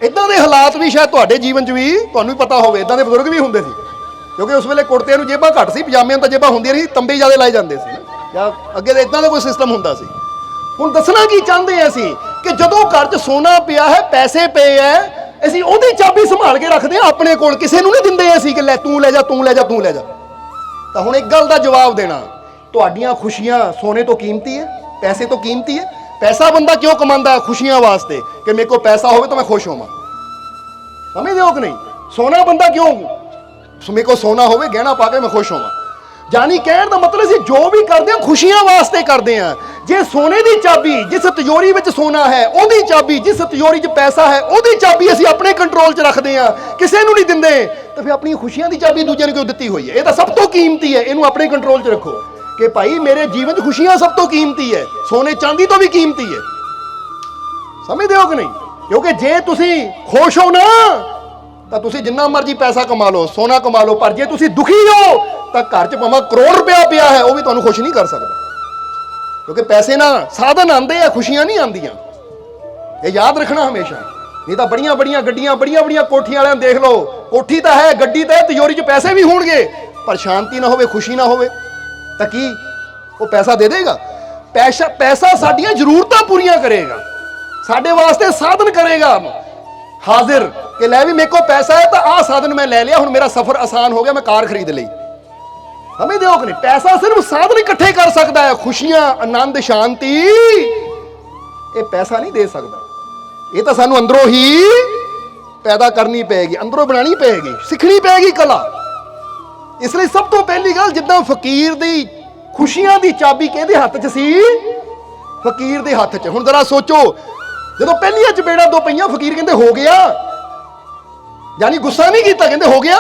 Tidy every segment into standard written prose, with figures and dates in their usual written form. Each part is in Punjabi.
इदां दे हालात भी शायद तुहाडे जीवन च भी तुहानूं पता होवे, इदां दे बजुर्ग भी हुंदे सी, क्योंकि उस वेले कुर्तिਆਂ ਨੂੰ जेबां घट सी, पजामिਆਂ ਨੂੰ ਤਾਂ जेबां ਹੁੰਦੀਆਂ नहीं, तंबे ज़्यादा लाए जाते सी या अगे इदां दा कोई सिस्टम हुंदा सी। हुण दसना की चाहते हैं असीं कि जदों घर 'च सोना पिया है, पैसे पे है, ਅਸੀਂ ਉਹਦੀ ਚਾਬੀ ਸੰਭਾਲ ਕੇ ਰੱਖਦੇ ਹਾਂ ਆਪਣੇ ਕੋਲ, ਕਿਸੇ ਨੂੰ ਨਹੀਂ ਦਿੰਦੇ ਅਸੀਂ ਕਿ ਲੈ ਤੂੰ ਲੈ ਜਾ, ਤੂੰ ਲੈ ਜਾ, ਤੂੰ ਲੈ ਜਾ। ਤਾਂ ਹੁਣ ਇੱਕ ਗੱਲ ਦਾ ਜਵਾਬ ਦੇਣਾ, ਤੁਹਾਡੀਆਂ ਖੁਸ਼ੀਆਂ ਸੋਨੇ ਤੋਂ ਕੀਮਤੀ ਹੈ, ਪੈਸੇ ਤੋਂ ਕੀਮਤੀ ਹੈ? ਪੈਸਾ ਬੰਦਾ ਕਿਉਂ ਕਮਾਉਂਦਾ? ਖੁਸ਼ੀਆਂ ਵਾਸਤੇ, ਕਿ ਮੇਰੇ ਕੋਲ ਪੈਸਾ ਹੋਵੇ ਤਾਂ ਮੈਂ ਖੁਸ਼ ਹੋਵਾਂ। ਸਮਝਦੇ ਹੋ ਕਿ ਨਹੀਂ? ਸੋਨਾ ਬੰਦਾ ਕਿਉਂ, ਮੇਰੇ ਕੋਲ ਸੋਨਾ ਹੋਵੇ, ਗਹਿਣਾ ਪਾ ਕੇ ਮੈਂ ਖੁਸ਼ ਹੋਵਾਂ। ਜਾਨੀ ਕਹਿਣ ਦਾ ਮਤਲਬ ਅਸੀਂ ਜੋ ਵੀ ਕਰਦੇ ਹਾਂ ਖੁਸ਼ੀਆਂ ਵਾਸਤੇ ਕਰਦੇ ਹਾਂ। ਜੇ ਸੋਨੇ ਦੀ ਚਾਬੀ ਜਿਸ ਤਿਜੋਰੀ ਵਿੱਚ ਸੋਨਾ ਹੈ, ਉਹਦੀ ਚਾਬੀ ਜਿਸ ਤਿਜੋਰੀ 'ਚ ਪੈਸਾ ਹੈ, ਉਹਦੀ ਚਾਬੀ ਅਸੀਂ ਆਪਣੇ ਕੰਟਰੋਲ 'ਚ ਰੱਖਦੇ ਹਾਂ, ਕਿਸੇ ਨੂੰ ਨਹੀਂ ਦਿੰਦੇ, ਤਾਂ ਫਿਰ ਆਪਣੀਆਂ ਖੁਸ਼ੀਆਂ ਦੀ ਚਾਬੀ ਦੂਜਿਆਂ ਨੂੰ ਕਿਉਂ ਦਿੱਤੀ ਹੋਈ ਹੈ? ਇਹ ਤਾਂ ਸਭ ਤੋਂ ਕੀਮਤੀ ਹੈ, ਇਹਨੂੰ ਆਪਣੇ ਕੰਟਰੋਲ 'ਚ ਰੱਖੋ ਕਿ ਭਾਈ ਮੇਰੇ ਜੀਵਨ 'ਚ ਖੁਸ਼ੀਆਂ ਸਭ ਤੋਂ ਕੀਮਤੀ ਹੈ, ਸੋਨੇ ਚਾਂਦੀ ਤੋਂ ਵੀ ਕੀਮਤੀ ਹੈ। ਸਮਝਦੇ ਹੋ ਕਿ ਨਹੀਂ? ਕਿਉਂਕਿ ਜੇ ਤੁਸੀਂ ਖੁਸ਼ ਹੋ ਨਾ ਤਾਂ ਤੁਸੀਂ ਜਿੰਨਾ ਮਰਜ਼ੀ ਪੈਸਾ ਕਮਾ ਲਓ, ਸੋਨਾ ਕਮਾ ਲਓ, ਪਰ ਜੇ ਤੁਸੀਂ ਦੁਖੀ ਹੋ ਤਾਂ ਘਰ 'ਚ ਭਾਵੇਂ ਕਰੋੜ ਰੁਪਇਆ ਪਿਆ ਹੈ, ਉਹ ਵੀ ਤੁਹਾਨੂੰ ਖੁਸ਼ ਨਹੀਂ ਕਰ ਸਕਦਾ, ਕਿਉਂਕਿ ਪੈਸੇ ਨਾਲ ਸਾਧਨ ਆਉਂਦੇ ਆ, ਖੁਸ਼ੀਆਂ ਨਹੀਂ ਆਉਂਦੀਆਂ। ਇਹ ਯਾਦ ਰੱਖਣਾ ਹਮੇਸ਼ਾ। ਨਹੀਂ ਤਾਂ ਬੜੀਆਂ ਬੜੀਆਂ ਗੱਡੀਆਂ, ਬੜੀਆਂ ਬੜੀਆਂ ਕੋਠੀਆਂ ਵਾਲਿਆਂ ਨੂੰ ਦੇਖ ਲਓ, ਕੋਠੀ ਤਾਂ ਹੈ, ਗੱਡੀ ਤਾਂ ਹੈ, ਤਿਜੋਰੀ 'ਚ ਪੈਸੇ ਵੀ ਹੋਣਗੇ, ਪਰ ਸ਼ਾਂਤੀ ਨਾ ਹੋਵੇ, ਖੁਸ਼ੀ ਨਾ ਹੋਵੇ, ਤਾਂ ਕੀ ਉਹ ਪੈਸਾ ਦੇ ਦੇਗਾ? ਪੈਸਾ ਸਾਡੀਆਂ ਜ਼ਰੂਰਤਾਂ ਪੂਰੀਆਂ ਕਰੇਗਾ, ਸਾਡੇ ਵਾਸਤੇ ਸਾਧਨ ਕਰੇਗਾ ਹਾਜ਼ਰ, ਕਿ ਲੈ ਵੀ ਮੇਰੇ ਕੋਲ ਪੈਸਾ ਹੈ ਤਾਂ ਆਹ ਸਾਧਨ ਮੈਂ ਲੈ ਲਿਆ, ਹੁਣ ਮੇਰਾ ਸਫ਼ਰ ਆਸਾਨ ਹੋ ਗਿਆ, ਮੈਂ ਕਾਰ ਖਰੀਦ ਲਈ। ਸਮਝਦੇ ਹੋ ਕਿ ਨਹੀਂ? ਪੈਸਾ ਸਿਰਫ ਸਾਧਨ ਇਕੱਠੇ ਕਰ ਸਕਦਾ ਹੈ, ਖੁਸ਼ੀਆਂ, ਆਨੰਦ, ਸ਼ਾਂਤੀ ਇਹ ਪੈਸਾ ਨਹੀਂ ਦੇ ਸਕਦਾ। ਇਹ ਤਾਂ ਸਾਨੂੰ ਅੰਦਰੋਂ ਹੀ ਪੈਦਾ ਕਰਨੀ ਪਏਗੀ, ਅੰਦਰੋਂ ਬਣਾਉਣੀ ਪਏਗੀ, ਸਿੱਖਣੀ ਪਏਗੀ ਕਲਾ। ਇਸ ਲਈ ਸਭ ਤੋਂ ਪਹਿਲੀ ਗੱਲ, ਜਿੱਦਾਂ ਫਕੀਰ ਦੀ ਖੁਸ਼ੀਆਂ ਦੀ ਚਾਬੀ ਕਿਹਦੇ ਹੱਥ 'ਚ ਸੀ? ਫਕੀਰ ਦੇ ਹੱਥ 'ਚ। ਹੁਣ ਜ਼ਰਾ ਸੋਚੋ, ਜਦੋਂ ਪਹਿਲੀਆਂ ਚਪੇੜਾਂ ਦੋ ਪਈਆਂ, ਫਕੀਰ ਕਹਿੰਦੇ ਹੋ ਗਿਆ, ਯਾਨੀ ਗੁੱਸਾ ਨਹੀਂ ਕੀਤਾ, ਕਹਿੰਦੇ ਹੋ ਗਿਆ,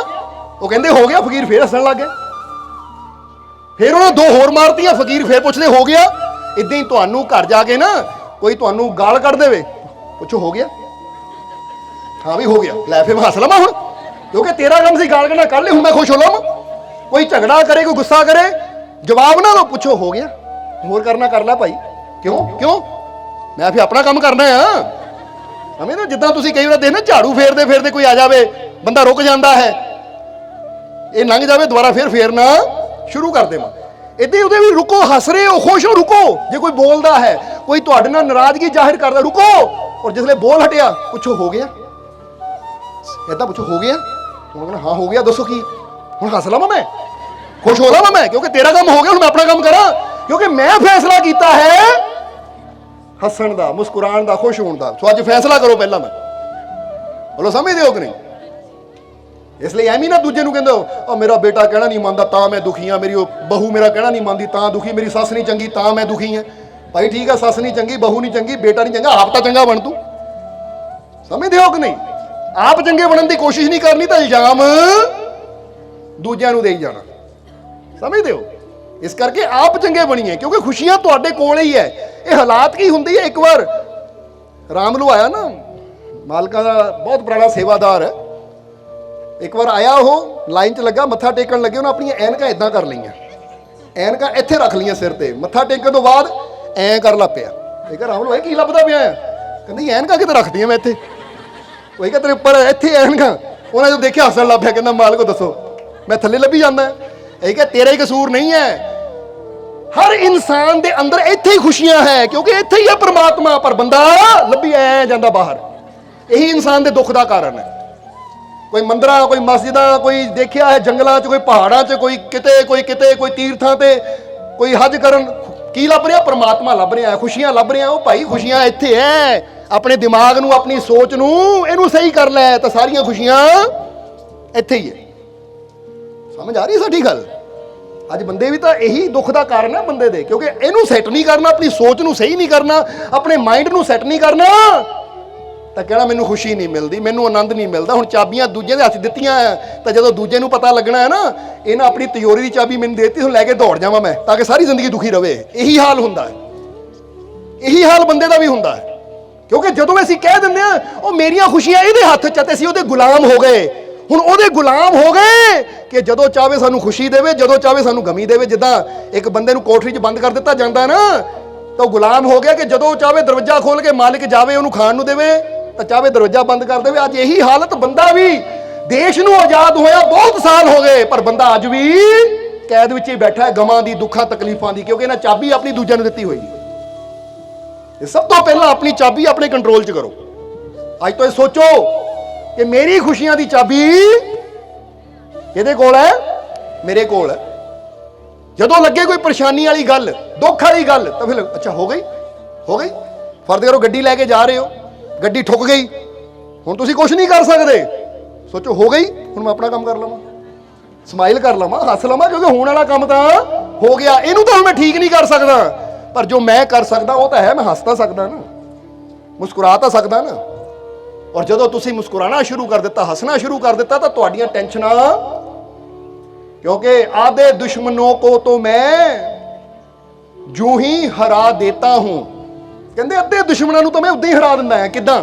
ਉਹ ਕਹਿੰਦੇ ਹੋ ਗਿਆ, ਫਕੀਰ ਫੇਰ ਹੱਸਣ ਲੱਗ ਗਿਆ। ਫਿਰ ਉਹਨੇ ਦੋ ਹੋਰ ਮਾਰਤੀਆਂ, ਫਕੀਰ ਫੇਰ ਪੁੱਛਦੇ ਹੋ ਗਿਆ। ਇਦਾਂ ਹੀ ਤੁਹਾਨੂੰ ਘਰ ਜਾ ਕੇ ਨਾ ਕੋਈ ਤੁਹਾਨੂੰ ਗਾਲ ਕੱਢ ਦੇਵੇ, ਪੁੱਛੋ ਹੋ ਗਿਆ? ਹਾਂ ਵੀ ਹੋ ਗਿਆ, ਲੈ ਫਿਰ ਮੈਂ ਹੱਸ ਲਵਾਂ ਹੁਣ, ਕਿਉਂਕਿ ਤੇਰਾ ਕੰਮ ਸੀ ਗਾਲ ਕੱਢਣਾ, ਕੱਢ ਲੈ, ਹੁਣ ਮੈਂ ਖੁਸ਼ ਹੋ ਲਵਾਂ। ਕੋਈ ਝਗੜਾ ਕਰੇ, ਕੋਈ ਗੁੱਸਾ ਕਰੇ, ਜਵਾਬ ਨਾ ਦੋ, ਪੁੱਛੋ ਹੋ ਗਿਆ, ਹੋਰ ਕਰਨਾ ਕਰ ਲੈ ਭਾਈ। ਕਿਉਂ ਮੈਂ ਫਿਰ ਆਪਣਾ ਕੰਮ ਕਰਨਾ ਆ। ਸਮਝ ਨਾ, ਜਿੱਦਾਂ ਤੁਸੀਂ ਕਈ ਵਾਰ ਦੇਖਦੇ ਝਾੜੂ ਫੇਰਦੇ ਫੇਰਦੇ ਕੋਈ ਆ ਜਾਵੇ, ਬੰਦਾ ਰੁਕ ਜਾਂਦਾ ਹੈ, ਇਹ ਲੰਘ ਜਾਵੇ, ਦੁਬਾਰਾ ਫਿਰ ਫੇਰਨਾ ਸ਼ੁਰੂ ਕਰ ਦੇਵਾਂ। ਇੱਦਾਂ ਹੀ ਉਹਦੇ ਵੀ ਰੁਕੋ, ਹੱਸ ਰਹੇ ਹੋ, ਖੁਸ਼ ਹੋ, ਰੁਕੋ। ਜੇ ਕੋਈ ਬੋਲਦਾ ਹੈ, ਕੋਈ ਤੁਹਾਡੇ ਨਾਲ ਨਾਰਾਜ਼ਗੀ ਜ਼ਾਹਿਰ ਕਰਦਾ, ਰੁਕੋ, ਔਰ ਜਿਸਲੇ ਬੋਲ ਹਟਿਆ ਪੁੱਛੋ ਹੋ ਗਿਆ, ਏਦਾਂ ਪੁੱਛੋ ਹੋ ਗਿਆ। ਹੁਣ ਕਹਿੰਦਾ ਹਾਂ ਹੋ ਗਿਆ, ਦੱਸੋ ਕੀ, ਹੁਣ ਹੱਸ ਲਵਾਂ ਮੈਂ, ਖੁਸ਼ ਹੋ ਲਵਾਂ ਮੈਂ, ਕਿਉਂਕਿ ਤੇਰਾ ਕੰਮ ਹੋ ਗਿਆ, ਹੁਣ ਮੈਂ ਆਪਣਾ ਕੰਮ ਕਰਾਂ, ਕਿਉਂਕਿ ਮੈਂ ਫੈਸਲਾ ਕੀਤਾ ਹੈ ਹੱਸਣ ਦਾ, ਮੁਸਕਰਾਉਣ ਦਾ, ਖੁਸ਼ ਹੋਣ ਦਾ। ਸੋ ਅੱਜ ਫੈਸਲਾ ਕਰੋ ਪਹਿਲਾਂ, ਮੈਂ ਬੋਲੋ, ਸਮਝਦੇ ਹੋ ਕਿ ਨਹੀਂ? ਇਸ ਲਈ ਐਵੇਂ ਨਾ ਦੂਜੇ ਨੂੰ ਕਹਿੰਦੇ ਹੋ ਮੇਰਾ ਬੇਟਾ ਕਹਿਣਾ ਨਹੀਂ ਮੰਨਦਾ ਤਾਂ ਮੈਂ ਦੁਖੀ ਹਾਂ, ਮੇਰੀ ਉਹ ਬਹੂ ਮੇਰਾ ਕਹਿਣਾ ਨਹੀਂ ਮੰਨਦੀ ਤਾਂ ਦੁਖੀ, ਮੇਰੀ ਸੱਸ ਨਹੀਂ ਚੰਗੀ ਤਾਂ ਮੈਂ ਦੁਖੀ ਹਾਂ। ਭਾਈ ਠੀਕ ਆ, ਸੱਸ ਨਹੀਂ ਚੰਗੀ, ਬਹੂ ਨਹੀਂ ਚੰਗੀ, ਬੇਟਾ ਨਹੀਂ ਚੰਗਾ, ਆਪ ਤਾਂ ਚੰਗਾ ਬਣ ਤੂੰ। ਸਮਝਦੇ ਹੋ ਕਿ ਨਹੀਂ? ਆਪ ਚੰਗੇ ਬਣਨ ਦੀ ਕੋਸ਼ਿਸ਼ ਨਹੀਂ ਕਰਨੀ ਤਾਂ ਇਲਜ਼ਾਮ ਦੂਜਿਆਂ ਨੂੰ ਦੇਈ ਜਾਣਾ। ਸਮਝਦੇ ਹੋ? ਇਸ ਕਰਕੇ ਆਪ ਚੰਗੇ ਬਣੀਏ, ਕਿਉਂਕਿ ਖੁਸ਼ੀਆਂ ਤੁਹਾਡੇ ਕੋਲ ਹੀ ਹੈ। ਇਹ ਹਾਲਾਤ ਕੀ ਹੁੰਦੀ ਹੈ, ਇੱਕ ਵਾਰ ਰਾਮਲੂ ਆਇਆ ਨਾ, ਮਾਲਕਾਂ ਦਾ ਬਹੁਤ ਪੁਰਾਣਾ ਸੇਵਾਦਾਰ ਹੈ, ਇੱਕ ਵਾਰ ਆਇਆ, ਉਹ ਲਾਈਨ 'ਚ ਲੱਗਾ, ਮੱਥਾ ਟੇਕਣ ਲੱਗੇ, ਉਹਨੇ ਆਪਣੀਆਂ ਐਨਕਾਂ ਇਦਾਂ ਕਰ ਲਈਆਂ, ਐਨਕਾਂ ਇੱਥੇ ਰੱਖ ਲਈਆਂ ਸਿਰ ਤੇ, ਮੱਥਾ ਟੇਕਣ ਤੋਂ ਬਾਅਦ ਐਂ ਕਰ ਲੱਗ ਪਿਆ। ਇਹ ਕਹ ਰਾਮਲੂ ਕੀ ਲੱਭਦਾ ਪਿਆ? ਕਹਿੰਦੀ ਐਨਕਾਂ ਕਿਤੇ ਰੱਖਦੀਆਂ ਮੈਂ ਇੱਥੇ। ਉਹ ਕਹਿੰਦਾ ਤੇਰੇ ਉੱਪਰ ਇੱਥੇ ਐਨਕਾਂ। ਉਹਨੇ ਜਦੋਂ ਦੇਖਿਆ ਹੱਸਣ ਲੱਗ ਪਿਆ, ਕਹਿੰਦਾ ਮਾਲਕੋ ਦੱਸੋ ਮੈਂ ਥੱਲੇ ਲੱਭੀ ਜਾਂਦਾ? ਇਹ ਕਿ ਤੇਰਾ ਹੀ ਕਸੂਰ ਨਹੀਂ ਹੈ, ਹਰ ਇਨਸਾਨ ਦੇ ਅੰਦਰ ਇੱਥੇ ਹੀ ਖੁਸ਼ੀਆਂ ਹੈ, ਕਿਉਂਕਿ ਇੱਥੇ ਹੀ ਹੈ ਪਰਮਾਤਮਾ, ਪਰ ਬੰਦਾ ਲੱਭੀ ਐ ਜਾਂਦਾ ਬਾਹਰ। ਇਹੀ ਇਨਸਾਨ ਦੇ ਦੁੱਖ ਦਾ ਕਾਰਨ ਹੈ। ਕੋਈ ਮੰਦਰਾਂ, ਕੋਈ ਮਸਜਿਦਾਂ, ਕੋਈ ਦੇਖਿਆ ਹੈ ਜੰਗਲਾਂ 'ਚ, ਕੋਈ ਪਹਾੜਾਂ 'ਚ, ਕੋਈ ਕਿਤੇ, ਕੋਈ ਤੀਰਥਾਂ ਤੇ, ਕੋਈ ਹਜ ਕਰਨ, ਕੀ ਲੱਭ ਰਿਹਾ? ਪਰਮਾਤਮਾ ਲੱਭ ਰਿਹਾ, ਖੁਸ਼ੀਆਂ ਲੱਭ ਰਿਹਾ। ਉਹ ਭਾਈ ਖੁਸ਼ੀਆਂ ਇੱਥੇ ਹੈ, ਆਪਣੇ ਦਿਮਾਗ ਨੂੰ, ਆਪਣੀ ਸੋਚ ਨੂੰ, ਇਹਨੂੰ ਸਹੀ ਕਰ ਲੈ ਤਾਂ ਸਾਰੀਆਂ ਖੁਸ਼ੀਆਂ ਇੱਥੇ ਹੀ ਹੈ। ਸਮਝ ਆ ਰਹੀ ਸਾਡੀ ਗੱਲ? ਅੱਜ ਬੰਦੇ ਵੀ ਤਾਂ ਇਹੀ ਦੁੱਖ ਦਾ ਕਾਰਨ ਹੈ ਬੰਦੇ ਦੇ, ਕਿਉਂਕਿ ਇਹਨੂੰ ਸੈੱਟ ਨਹੀਂ ਕਰਨਾ, ਆਪਣੀ ਸੋਚ ਨੂੰ ਸਹੀ ਨਹੀਂ ਕਰਨਾ, ਆਪਣੇ ਮਾਈਂਡ ਨੂੰ ਸੈੱਟ ਨਹੀਂ ਕਰਨਾ, ਤਾਂ ਕਹਿਣਾ ਮੈਨੂੰ ਖੁਸ਼ੀ ਨਹੀਂ ਮਿਲਦੀ, ਮੈਨੂੰ ਆਨੰਦ ਨਹੀਂ ਮਿਲਦਾ। ਹੁਣ ਚਾਬੀਆਂ ਦੂਜੇ ਦੇ ਹੱਥ ਦਿੱਤੀਆਂ ਤਾਂ ਜਦੋਂ ਦੂਜੇ ਨੂੰ ਪਤਾ ਲੱਗਣਾ ਹੈ ਨਾ, ਇਹਨਾਂ ਆਪਣੀ ਤਿਜੋਰੀ ਦੀ ਚਾਬੀ ਮੈਨੂੰ ਦੇਤੀ, ਹੁਣ ਲੈ ਕੇ ਦੌੜ ਜਾਵਾਂ ਮੈਂ, ਤਾਂ ਕਿ ਸਾਰੀ ਜ਼ਿੰਦਗੀ ਦੁਖੀ ਰਵੇ। ਇਹੀ ਹਾਲ ਹੁੰਦਾ ਹੈ, ਇਹੀ ਹਾਲ ਬੰਦੇ ਦਾ ਵੀ ਹੁੰਦਾ ਹੈ। ਕਿਉਂਕਿ ਜਦੋਂ ਅਸੀਂ ਕਹਿ ਦਿੰਦੇ ਹਾਂ ਉਹ ਮੇਰੀਆਂ ਖੁਸ਼ੀਆਂ ਇਹਦੇ ਹੱਥ 'ਚ, ਤੇ ਅਸੀਂ ਉਹਦੇ ਗੁਲਾਮ ਹੋ ਗਏ। ਹੁਣ ਉਹਦੇ ਗੁਲਾਮ ਹੋ ਗਏ ਕਿ ਜਦੋਂ ਚਾਹਵੇ ਸਾਨੂੰ ਖੁਸ਼ੀ ਦੇਵੇ, ਜਦੋਂ ਚਾਹਵੇ ਸਾਨੂੰ ਗਮੀ ਦੇਵੇ। ਜਿੱਦਾਂ ਇੱਕ ਬੰਦੇ ਨੂੰ ਕੋਠੜੀ 'ਚ ਬੰਦ ਕਰ ਦਿੱਤਾ ਜਾਂਦਾ ਨਾ, ਤਾਂ ਉਹ ਗੁਲਾਮ ਹੋ ਗਿਆ ਕਿ ਜਦੋਂ ਚਾਹਵੇ ਦਰਵਾਜ਼ਾ ਖੋਲ ਕੇ ਮਾਲਿਕ ਜਾਵੇ, ਉਹਨੂੰ ਖਾਣ ਨੂੰ ਦੇਵੇ, ਤਾਂ ਚਾਹੇ ਦਰਵਾਜ਼ਾ ਬੰਦ ਕਰ ਦੇਵੇ। ਅੱਜ ਇਹੀ ਹਾਲਤ, ਬੰਦਾ ਵੀ ਦੇਸ਼ ਨੂੰ ਆਜ਼ਾਦ ਹੋਇਆ ਬਹੁਤ ਸਾਲ ਹੋ ਗਏ, ਪਰ ਬੰਦਾ ਅੱਜ ਵੀ ਕੈਦ ਵਿੱਚ ਹੀ ਬੈਠਾ ਹੈ, ਗਮਾਂ ਦੀ, ਦੁੱਖਾਂ ਤਕਲੀਫਾਂ ਦੀ, ਕਿਉਂਕਿ ਇਹਨਾਂ ਚਾਬੀ ਆਪਣੀ ਦੂਜਿਆਂ ਨੂੰ ਦਿੱਤੀ ਹੋਈ ਹੈ। ਇਹ ਸਭ ਤੋਂ ਪਹਿਲਾਂ ਆਪਣੀ ਚਾਬੀ ਆਪਣੇ ਕੰਟਰੋਲ 'ਚ ਕਰੋ। ਅੱਜ ਤੋਂ ਇਹ ਸੋਚੋ ਕਿ ਮੇਰੀ ਖੁਸ਼ੀਆਂ ਦੀ ਚਾਬੀ ਕਿਹਦੇ ਕੋਲ ਹੈ? ਮੇਰੇ ਕੋਲ ਹੈ। ਜਦੋਂ ਲੱਗੇ ਕੋਈ ਪਰੇਸ਼ਾਨੀ ਵਾਲੀ ਗੱਲ, ਦੁੱਖ ਵਾਲੀ ਗੱਲ, ਤਾਂ ਫਿਰ ਅੱਛਾ ਹੋ ਗਈ। ਫਰਜ਼ ਕਰੋ ਗੱਡੀ ਲੈ ਕੇ ਜਾ ਰਹੇ ਹੋ, ਗੱਡੀ ਠੁੱਕ ਗਈ, ਹੁਣ ਤੁਸੀਂ ਕੁਝ ਨਹੀਂ ਕਰ ਸਕਦੇ। ਸੋਚੋ ਹੋ ਗਈ, ਹੁਣ ਮੈਂ ਆਪਣਾ ਕੰਮ ਕਰ ਲਵਾਂ, ਸਮਾਈਲ ਕਰ ਲਵਾਂ, ਹੱਸ ਲਵਾਂ, ਕਿਉਂਕਿ ਹੋਣ ਵਾਲਾ ਕੰਮ ਤਾਂ ਹੋ ਗਿਆ। ਇਹਨੂੰ ਤਾਂ ਹੁਣ ਮੈਂ ਠੀਕ ਨਹੀਂ ਕਰ ਸਕਦਾ, ਪਰ ਜੋ ਮੈਂ ਕਰ ਸਕਦਾ ਉਹ ਤਾਂ ਹੈ, ਮੈਂ ਹੱਸ ਤਾਂ ਸਕਦਾ ਨਾ, ਮੁਸਕਰਾ ਤਾਂ ਸਕਦਾ ਨਾ। ਔਰ ਜਦੋਂ ਤੁਸੀਂ ਮੁਸਕਰਾਣਾ ਸ਼ੁਰੂ ਕਰ ਦਿੱਤਾ, ਹੱਸਣਾ ਸ਼ੁਰੂ ਕਰ ਦਿੱਤਾ, ਤਾਂ ਤੁਹਾਡੀਆਂ ਟੈਨਸ਼ਨਾਂ, क्योंकि आधे दुश्मनों को तो मैं यूं ही हरा देता हूं। कहते अद्धे दुश्मनों को तो मैं उदा ही हरा दिंदा है। किदां?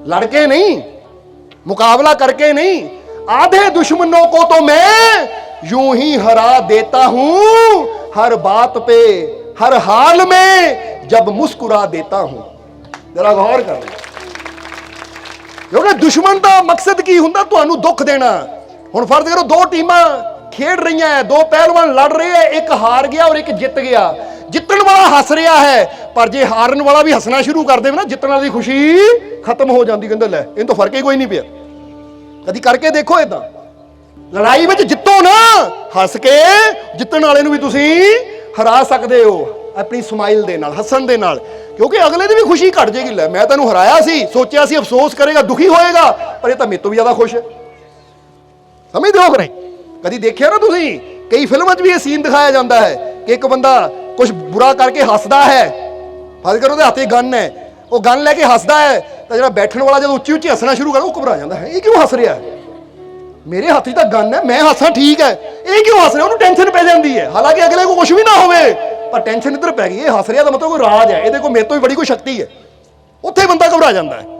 लड़के नहीं, मुकाबला करके नहीं, आधे दुश्मनों को तो मैं यूं ही हरा देता हूं, हर बात पे हर हाल में जब मुस्कुरा देता हूं। जरा गौर कर, क्योंकि दुश्मन का मकसद की हुंदा? तुहानू दुख देना। हुण फर्ज करो दो टीमां खेड रही है, दो पहलवान लड़ रहे हैं, एक हार गया और एक जित गया। जितने वाला हस रहा है, पर जे हारन वाला भी हसना शुरू कर दे ना, जितने वाली खुशी खत्म हो जाती। कहते लै इन तो फर्क ही कोई नहीं पिया। कदी करके देखो इदां, लड़ाई में जितो ना, हस के जितने वाले भी तुसी हरा सकते हो अपनी स्माइल दे नाल, हसन दे नाल, क्योंकि अगले दी भी खुशी घट जाएगी। लै मैं तैनूं हराया सी, सोचिया सी अफसोस करेगा, दुखी होएगा, पर ये तो मेरे तो भी ज्यादा खुश है। समझते हो कि नहीं? कभी देखिया ना तुसी, कई फिल्मों में भी ये सीन दिखाया जाता है कि एक बंदा कुछ बुरा करके हसदा है, फर्ज करो हाथ गन है, वो गन लैके हसदा है, तो जो बैठने वाला जो उच्ची उच्ची हसना शुरू करे, वो घबरा जाता है। ये क्यों हस रहा है? मेरे हाथ तो गन है, मैं हसा ठीक है, ये क्यों हस रहा है? उन्हें टेंशन पै जाती है, हालांकि अगले को कुछ भी ना हो, पर टेंशन इधर पै गई। ये हस रहा तो मतलब कोई राज है, ये मेरे तो भी बड़ी कोई शक्ति है। उत्थे बंदा घबरा जाता है।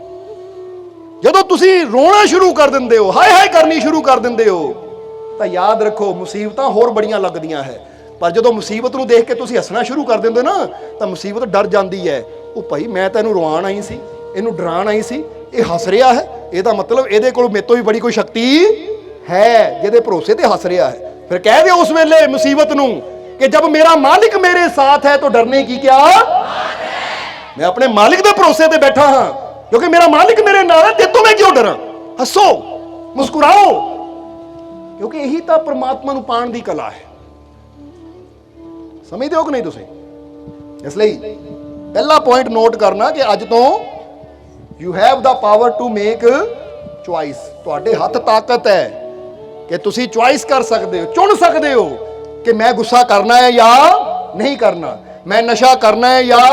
ਜਦੋਂ ਤੁਸੀਂ ਰੋਣਾ ਸ਼ੁਰੂ ਕਰ ਦਿੰਦੇ ਹੋ, ਹਾਏ ਹਾਏ ਕਰਨੀ ਸ਼ੁਰੂ ਕਰ ਦਿੰਦੇ ਹੋ, ਤਾਂ ਯਾਦ ਰੱਖੋ ਮੁਸੀਬਤਾਂ ਹੋਰ ਬੜੀਆਂ ਲੱਗਦੀਆਂ ਹੈ, ਪਰ ਜਦੋਂ ਮੁਸੀਬਤ ਨੂੰ ਦੇਖ ਕੇ ਤੁਸੀਂ ਹੱਸਣਾ ਸ਼ੁਰੂ ਕਰ ਦਿੰਦੇ ਹੋ ਨਾ, ਤਾਂ ਮੁਸੀਬਤ ਡਰ ਜਾਂਦੀ ਹੈ। ਉਹ ਭਾਈ ਮੈਂ ਤਾਂ ਇਹਨੂੰ ਰਵਾਉਣ ਆਈ ਸੀ, ਇਹਨੂੰ ਡਰਾਉਣ ਆਈ ਸੀ, ਇਹ ਹੱਸ ਰਿਹਾ ਹੈ, ਇਹਦਾ ਮਤਲਬ ਇਹਦੇ ਕੋਲ ਮੇਰੇ ਤੋਂ ਵੀ ਬੜੀ ਕੋਈ ਸ਼ਕਤੀ ਹੈ, ਜਿਹਦੇ ਭਰੋਸੇ ਤੇ ਹੱਸ ਰਿਹਾ ਹੈ। ਫਿਰ ਕਹਿ ਦਿਓ ਉਸ ਵੇਲੇ ਮੁਸੀਬਤ ਨੂੰ ਕਿ ਜਬ ਮੇਰਾ ਮਾਲਿਕ ਮੇਰੇ ਸਾਥ ਹੈ ਤਾਂ ਡਰਨੇ ਕੀ ਕਿਆ, ਮੈਂ ਆਪਣੇ ਮਾਲਿਕ ਦੇ ਭਰੋਸੇ ਤੇ ਬੈਠਾ ਹਾਂ, क्योंकि मेरा मालिक मेरे नाल है, ते तो मैं क्यों डरा। हसो, मुस्कुराओ, क्योंकि यही तो परमात्मा नूं पाण दी कला है। समझदे हो कि नहीं तुसीं? इसलिए पहला पॉइंट नोट करना कि अज तो you have the power to make choice. तुहाडे हथ ताकत है कि तुसीं चॉइस कर सकते हो, चुन सकते हो कि मैं गुस्सा करना है या नहीं करना, मैं नशा करना है या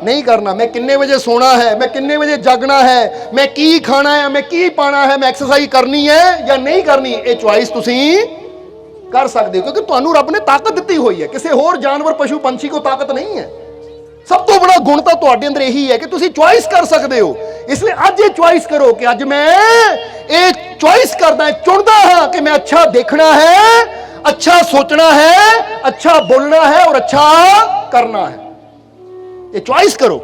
नहीं करना, मैं कितने बजे सोना है, मैं कितने बजे जागना है, मैं की खाना है, मैं की पाना है, मैं एक्सरसाइज करनी है या नहीं करनी। ये चॉइस तुसी कर सकते हो, क्योंकि तुहानू रब ने ताकत दी हुई है। किसी होर जानवर पशु पंछी को ताकत नहीं है। सब तो बड़ा गुण तो तुहाडे अंदर यही है कि तुसी चॉइस कर सकते हो। इसलिए अज ये चॉइस करो कि अज मैं ये चॉइस करदा, चुनदा हाँ कि मैं अच्छा देखना है, अच्छा सोचना है, अच्छा बोलना है और अच्छा करना है। ये चॉइस करो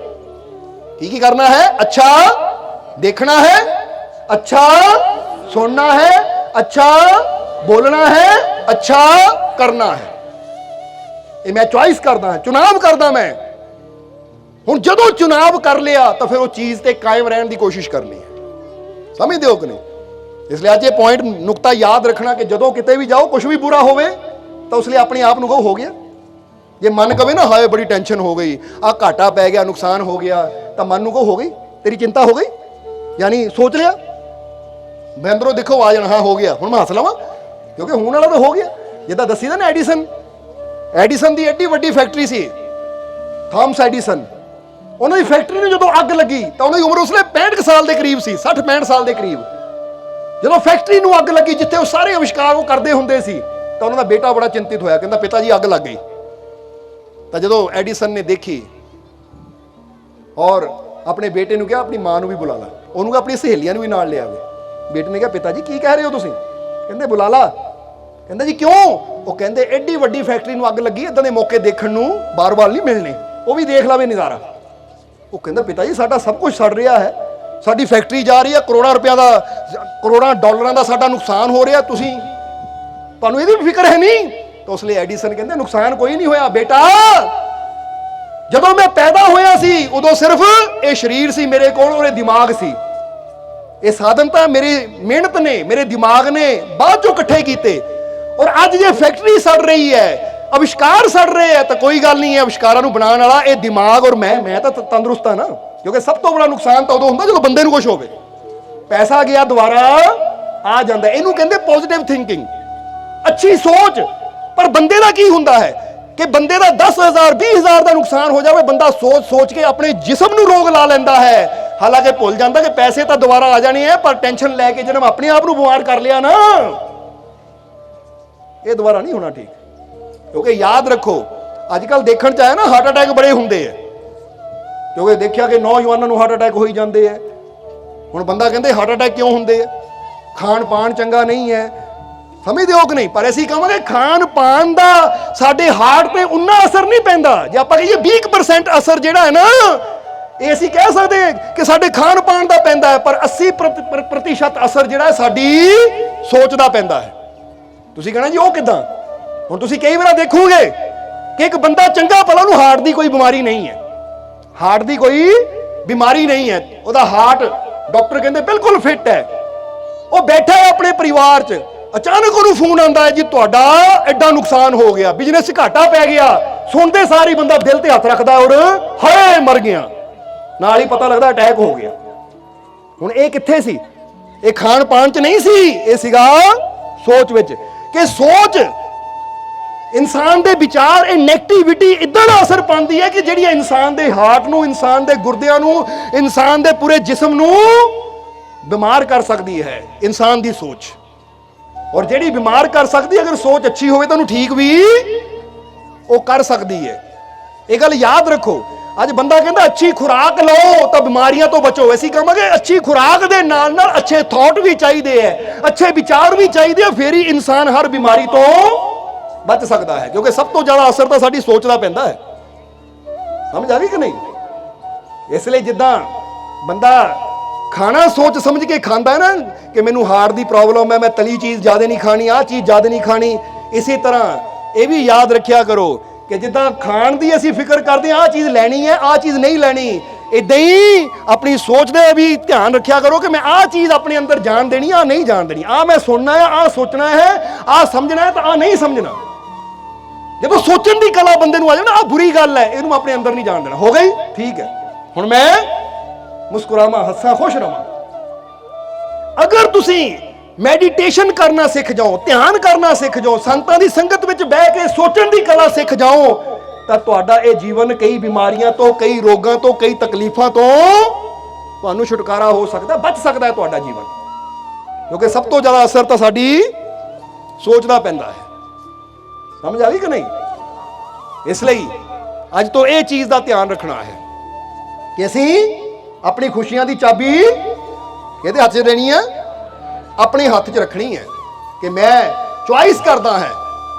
की करना है। अच्छा देखना है, अच्छा सुनना है, अच्छा बोलना है, अच्छा करना है। ये मैं चॉइस करदा, चुनाव करदा मैं। हुण जदों चुनाव कर लिया तो फिर वो चीज़ ते कायम रहने की कोशिश करनी है। समझते हो कि नहीं? इसलिए आज ये पॉइंट नुकता याद रखना कि जदों किते भी जाओ, कुछ भी बुरा होवे तो उसलिए अपने आप को हो गया। जे मन कहे ना हाय बड़ी टेंशन हो गई, आ घाटा पै गया, नुकसान हो गया, तो मन को हो गई, तेरी चिंता हो गई, यानी सोच लिया, मैं अंदरों देखो आ जाना, हाँ हो गया, हुण मैं हस लवां क्योंकि होने वाला तो हो गया। जिद्दां दसी ना एडिसन की एड्डी वड्डी फैक्ट्री सी, थॉमस एडिसन, उन्होंने फैक्ट्री में जो अग लगी तो उन्होंने उम्र उसने 65 साल के करीब सी, 60-65 साल के करीब। जो फैक्ट्री में अग लगी जिथे वो सारे आविष्कार वो करते होंगे सी, तो उन्होंने बेटा बड़ा चिंतित होया, कहता पिता जी अग लग गई। तो जो एडिसन ने देखी और अपने बेटे ने कहा अपनी मां भी बुला ला, उन्होंने अपनी सहेलियां भी नाल ले आवे। बेटे ने कहा पिता जी की कह रहे हो तुसीं? कहते बुला ला। कहता जी क्यों? वो कहते एड्डी वड्डी फैक्ट्री में अग लगी, इदां दे मौके देखण नूं बार बार नहीं मिलने, वो भी देख लावे नज़ारा। वो कहता पिता जी साडा सब कुछ सड़ रहा है, ਸਾਡੀ ਫੈਕਟਰੀ ਜਾ ਰਹੀ ਹੈ, ਕਰੋੜਾਂ ਰੁਪਇਆ ਦਾ, ਕਰੋੜਾਂ ਡਾਲਰਾਂ ਦਾ ਸਾਡਾ ਨੁਕਸਾਨ ਹੋ ਰਿਹਾ, ਤੁਹਾਨੂੰ ਇਹਦੀ ਵੀ ਫਿਕਰ ਹੈ ਨਹੀਂ? ਤਾਂ ਉਸ ਲਈ ਐਡੀਸਨ ਕਹਿੰਦੇ ਨੁਕਸਾਨ ਕੋਈ ਨਹੀਂ ਹੋਇਆ ਬੇਟਾ, ਜਦੋਂ ਮੈਂ ਪੈਦਾ ਹੋਇਆ ਸੀ ਉਦੋਂ ਸਿਰਫ ਇਹ ਸਰੀਰ ਸੀ ਮੇਰੇ ਕੋਲ ਔਰ ਇਹ ਦਿਮਾਗ ਸੀ, ਇਹ ਸਾਧਨ ਤਾਂ ਮੇਰੀ ਮਿਹਨਤ ਨੇ, ਮੇਰੇ ਦਿਮਾਗ ਨੇ ਬਾਅਦ ਚੋਂ ਇਕੱਠੇ ਕੀਤੇ। ਔਰ ਅੱਜ ਜੇ ਫੈਕਟਰੀ ਸੜ ਰਹੀ ਹੈ, ਅਵਿਸ਼ਕਾਰ ਸੜ ਰਹੇ ਹੈ, ਤਾਂ ਕੋਈ ਗੱਲ ਨਹੀਂ ਹੈ, ਅਵਿਸ਼ਕਾਰਾਂ ਨੂੰ ਬਣਾਉਣ ਵਾਲਾ ਇਹ ਦਿਮਾਗ ਔਰ ਮੈਂ ਤਾਂ ਤੰਦਰੁਸਤ ਹਾਂ ਨਾ। ਕਿਉਂਕਿ ਸਭ ਤੋਂ ਬੜਾ ਨੁਕਸਾਨ ਤਾਂ ਉਦੋਂ ਹੁੰਦਾ ਜਦੋਂ ਬੰਦੇ ਨੂੰ ਕੁਝ ਹੋਵੇ, ਪੈਸਾ ਗਿਆ ਦੁਬਾਰਾ ਆ ਜਾਂਦਾ। ਇਹਨੂੰ ਕਹਿੰਦੇ ਪੋਜ਼ਿਟਿਵ ਥਿੰਕਿੰਗ, ਅੱਛੀ ਸੋਚ। ਪਰ ਬੰਦੇ ਦਾ ਕੀ ਹੁੰਦਾ ਹੈ ਕਿ ਬੰਦੇ ਦਾ 10,000 20,000 ਦਾ ਨੁਕਸਾਨ ਹੋ ਜਾਵੇ, ਬੰਦਾ ਸੋਚ ਕੇ ਆਪਣੇ ਜਿਸਮ ਨੂੰ ਰੋਗ ਲਾ ਲੈਂਦਾ ਹੈ, ਹਾਲਾਂਕਿ ਭੁੱਲ ਜਾਂਦਾ ਕਿ ਪੈਸੇ ਤਾਂ ਦੁਬਾਰਾ ਆ ਜਾਣੇ ਹੈ, ਪਰ ਟੈਨਸ਼ਨ ਲੈ ਕੇ ਜਦੋਂ ਆਪਣੇ ਆਪ ਨੂੰ ਬਿਮਾਰ ਕਰ ਲਿਆ ਨਾ, ਇਹ ਦੁਬਾਰਾ ਨਹੀਂ ਹੋਣਾ ਠੀਕ। ਕਿਉਂਕਿ ਯਾਦ ਰੱਖੋ, ਅੱਜ ਕੱਲ ਦੇਖਣ ਚ ਆਇਆ ਨਾ ਹਾਰਟ ਅਟੈਕ ਬੜੇ ਹੁੰਦੇ ਆ, ਕਿਉਂਕਿ ਦੇਖਿਆ ਕਿ ਨੌਜਵਾਨਾਂ ਨੂੰ ਹਾਰਟ ਅਟੈਕ ਹੋਈ ਜਾਂਦੇ ਆ। ਹੁਣ ਬੰਦਾ ਕਹਿੰਦੇ ਹਾਰਟ ਅਟੈਕ ਕਿਉਂ ਹੁੰਦੇ ਆ? ਖਾਣ ਪਾਣ ਚੰਗਾ ਨਹੀਂ ਹੈ, ਸਮਝਦੇ ਹੋ ਕਿ ਨਹੀਂ? ਪਰ ਅਸੀਂ ਕਹਾਂਗੇ ਖਾਣ ਪਾਣ ਦਾ ਸਾਡੇ ਹਾਰਟ ਤੇ ਉਨਾ ਅਸਰ ਨਹੀਂ ਪੈਂਦਾ। ਜੇ ਆਪਾਂ ਕਹੀਏ 20% ਅਸਰ ਜਿਹੜਾ ਹੈ ਨਾ, ਇਹ ਅਸੀਂ ਕਹਿ ਸਕਦੇ ਕਿ ਸਾਡੇ ਖਾਣ ਪਾਣ ਦਾ ਪੈਂਦਾ ਹੈ, ਪਰ 80% ਅਸਰ ਜਿਹੜਾ ਸਾਡੀ ਸੋਚ ਦਾ ਪੈਂਦਾ ਹੈ। ਤੁਸੀਂ ਕਹਿਣਾ ਜੀ ਉਹ ਕਿਦਾਂ? ਹੁਣ ਤੁਸੀਂ ਕਈ ਵਾਰ ਦੇਖੋਗੇ ਕਿ ਇੱਕ ਬੰਦਾ ਚੰਗਾ ਭਲਾ, ਉਹਨੂੰ ਹਾਰਟ ਦੀ ਕੋਈ ਬਿਮਾਰੀ ਨਹੀਂ ਹੈ, ਹਾਰਟ ਦੀ ਕੋਈ ਬਿਮਾਰੀ ਨਹੀਂ ਹੈ, ਉਹਦਾ ਹਾਰਟ ਡਾਕਟਰ ਕਹਿੰਦੇ ਬਿਲਕੁਲ ਫਿੱਟ ਹੈ, ਉਹ ਬੈਠਾ ਹੈ ਆਪਣੇ ਪਰਿਵਾਰ 'ਚ, ਅਚਾਨਕ ਉਹਨੂੰ ਫੋਨ ਆਉਂਦਾ ਹੈ ਜੀ ਤੁਹਾਡਾ ਐਡਾ ਨੁਕਸਾਨ ਹੋ ਗਿਆ, ਬਿਜ਼ਨਸ 'ਚ ਘਾਟਾ ਪੈ ਗਿਆ। ਸੁਣਦੇ ਸਾਰੀ ਬੰਦਾ ਦਿਲ ਤੇ ਹੱਥ ਰੱਖਦਾ ਔਰ ਹਾਏ ਮਰ ਗਿਆ, ਨਾਲ ਹੀ ਪਤਾ ਲੱਗਦਾ ਅਟੈਕ ਹੋ ਗਿਆ। ਹੁਣ ਇਹ ਕਿੱਥੇ ਸੀ? ਇਹ ਖਾਣ ਪਾਣ 'ਚ ਨਹੀਂ ਸੀ, ਇਹ ਸੀਗਾ ਸੋਚ ਵਿੱਚ। ਕਿ ਸੋਚ ਇਨਸਾਨ ਦੇ ਵਿਚਾਰ, ਇਹ ਨੈਗੇਟਿਵਿਟੀ ਇਦਾਂ ਦਾ ਅਸਰ ਪਾਉਂਦੀ ਹੈ ਕਿ ਜਿਹੜੀ ਇਨਸਾਨ ਦੇ ਹਾਰਟ ਨੂੰ, ਇਨਸਾਨ ਦੇ ਗੁਰਦਿਆਂ ਨੂੰ, ਇਨਸਾਨ ਦੇ ਪੂਰੇ ਜਿਸਮ ਨੂੰ ਬਿਮਾਰ ਕਰ ਸਕਦੀ ਹੈ ਇਨਸਾਨ ਦੀ ਸੋਚ। ਔਰ ਜਿਹੜੀ ਬਿਮਾਰ ਕਰ ਸਕਦੀ, ਅਗਰ ਸੋਚ ਅੱਛੀ ਹੋਵੇ ਤਾਂ ਉਹਨੂੰ ਠੀਕ ਵੀ ਉਹ ਕਰ ਸਕਦੀ ਹੈ। ਇਹ ਗੱਲ ਯਾਦ ਰੱਖੋ। ਅੱਜ ਬੰਦਾ ਕਹਿੰਦਾ ਅੱਛੀ ਖੁਰਾਕ ਲਓ ਤਾਂ ਬਿਮਾਰੀਆਂ ਤੋਂ ਬਚੋ, ਅਸੀਂ ਕਹਾਂਗੇ ਅੱਛੀ ਖੁਰਾਕ ਦੇ ਨਾਲ ਨਾਲ ਅੱਛੇ ਥਾਟ ਵੀ ਚਾਹੀਦੇ ਹੈ, ਅੱਛੇ ਵਿਚਾਰ ਵੀ ਚਾਹੀਦੇ ਆ, ਫੇਰ ਹੀ ਇਨਸਾਨ ਹਰ ਬਿਮਾਰੀ ਤੋਂ ਬਚ ਸਕਦਾ ਹੈ। ਕਿਉਂਕਿ ਸਭ ਤੋਂ ਜ਼ਿਆਦਾ ਅਸਰ ਤਾਂ ਸਾਡੀ ਸੋਚ ਦਾ ਪੈਂਦਾ ਹੈ। ਸਮਝ ਆ ਗਈ ਕਿ ਨਹੀਂ? ਇਸ ਲਈ ਜਿੱਦਾਂ ਬੰਦਾ ਖਾਣਾ ਸੋਚ ਸਮਝ ਕੇ ਖਾਂਦਾ ਹੈ ਨਾ, ਕਿ ਮੈਨੂੰ ਹਾਰਟ ਦੀ ਪ੍ਰੋਬਲਮ ਹੈ, ਮੈਂ ਤਲੀ ਚੀਜ਼ ਜ਼ਿਆਦਾ ਨਹੀਂ ਖਾਣੀ, ਆਹ ਚੀਜ਼ ਜ਼ਿਆਦਾ ਨਹੀਂ ਖਾਣੀ, ਇਸੇ ਤਰ੍ਹਾਂ ਇਹ ਵੀ ਯਾਦ ਰੱਖਿਆ ਕਰੋ ਕਿ ਜਿੱਦਾਂ ਖਾਣ ਦੀ ਅਸੀਂ ਫਿਕਰ ਕਰਦੇ ਹਾਂ, ਆਹ ਚੀਜ਼ ਲੈਣੀ ਹੈ, ਆਹ ਚੀਜ਼ ਨਹੀਂ ਲੈਣੀ, ਇਦਾਂ ਹੀ ਆਪਣੀ ਸੋਚ ਦੇ ਵੀ ਧਿਆਨ ਰੱਖਿਆ ਕਰੋ ਕਿ ਮੈਂ ਆਹ ਚੀਜ਼ ਆਪਣੇ ਅੰਦਰ ਜਾਣ ਦੇਣੀ, ਆਹ ਨਹੀਂ ਜਾਣ ਦੇਣੀ, ਆਹ ਮੈਂ ਸੁਣਨਾ ਹੈ, ਆਹ ਸੋਚਣਾ ਹੈ, ਆਹ ਸਮਝਣਾ ਹੈ, ਤਾਂ ਆਹ ਨਹੀਂ ਸਮਝਣਾ। ਜਦੋਂ ਸੋਚਣ ਦੀ ਕਲਾ ਬੰਦੇ ਨੂੰ ਆ ਜਾਵੇ ਨਾ, ਆਹ ਬੁਰੀ ਗੱਲ ਹੈ, ਇਹਨੂੰ ਆਪਣੇ ਅੰਦਰ ਨਹੀਂ ਜਾਣ ਦੇਣਾ। ਹੋ ਗਈ? ਠੀਕ ਹੈ। ਹੁਣ ਮੈਂ ਮੁਸਕਰਾਵਾਂ, ਹੱਸਾਂ, ਖੁਸ਼ ਰਵਾਂ। ਅਗਰ ਤੁਸੀਂ ਮੈਡੀਟੇਸ਼ਨ ਕਰਨਾ ਸਿੱਖ ਜਾਓ, ਧਿਆਨ ਕਰਨਾ ਸਿੱਖ ਜਾਓ, ਸੰਤਾਂ ਦੀ ਸੰਗਤ ਵਿੱਚ ਬਹਿ ਕੇ ਸੋਚਣ ਦੀ ਕਲਾ ਸਿੱਖ ਜਾਓ, ਤਾਂ ਤੁਹਾਡਾ ਇਹ ਜੀਵਨ ਕਈ ਬਿਮਾਰੀਆਂ ਤੋਂ, ਕਈ ਰੋਗਾਂ ਤੋਂ, ਕਈ ਤਕਲੀਫਾਂ ਤੋਂ ਤੁਹਾਨੂੰ ਛੁਟਕਾਰਾ ਹੋ ਸਕਦਾ, ਬਚ ਸਕਦਾ ਹੈ ਤੁਹਾਡਾ ਜੀਵਨ। ਕਿਉਂਕਿ ਸਭ ਤੋਂ ਜ਼ਿਆਦਾ ਅਸਰ ਤਾਂ ਸਾਡੀ ਸੋਚ ਦਾ ਪੈਂਦਾ ਹੈ। ਸਮਝ ਆ ਗਈ ਕਿ ਨਹੀਂ? ਇਸ ਲਈ ਅੱਜ ਤੋਂ ਇਹ ਚੀਜ਼ ਦਾ ਧਿਆਨ ਰੱਖਣਾ ਹੈ ਕਿ ਅਸੀਂ ਆਪਣੀ ਖੁਸ਼ੀਆਂ ਦੀ ਚਾਬੀ ਇਹਦੇ ਹੱਥ 'ਚ ਦੇਣੀ ਹੈ, ਆਪਣੇ ਹੱਥ 'ਚ ਰੱਖਣੀ ਹੈ। ਕਿ ਮੈਂ ਚੁਆਇਸ ਕਰਦਾ ਹੈ,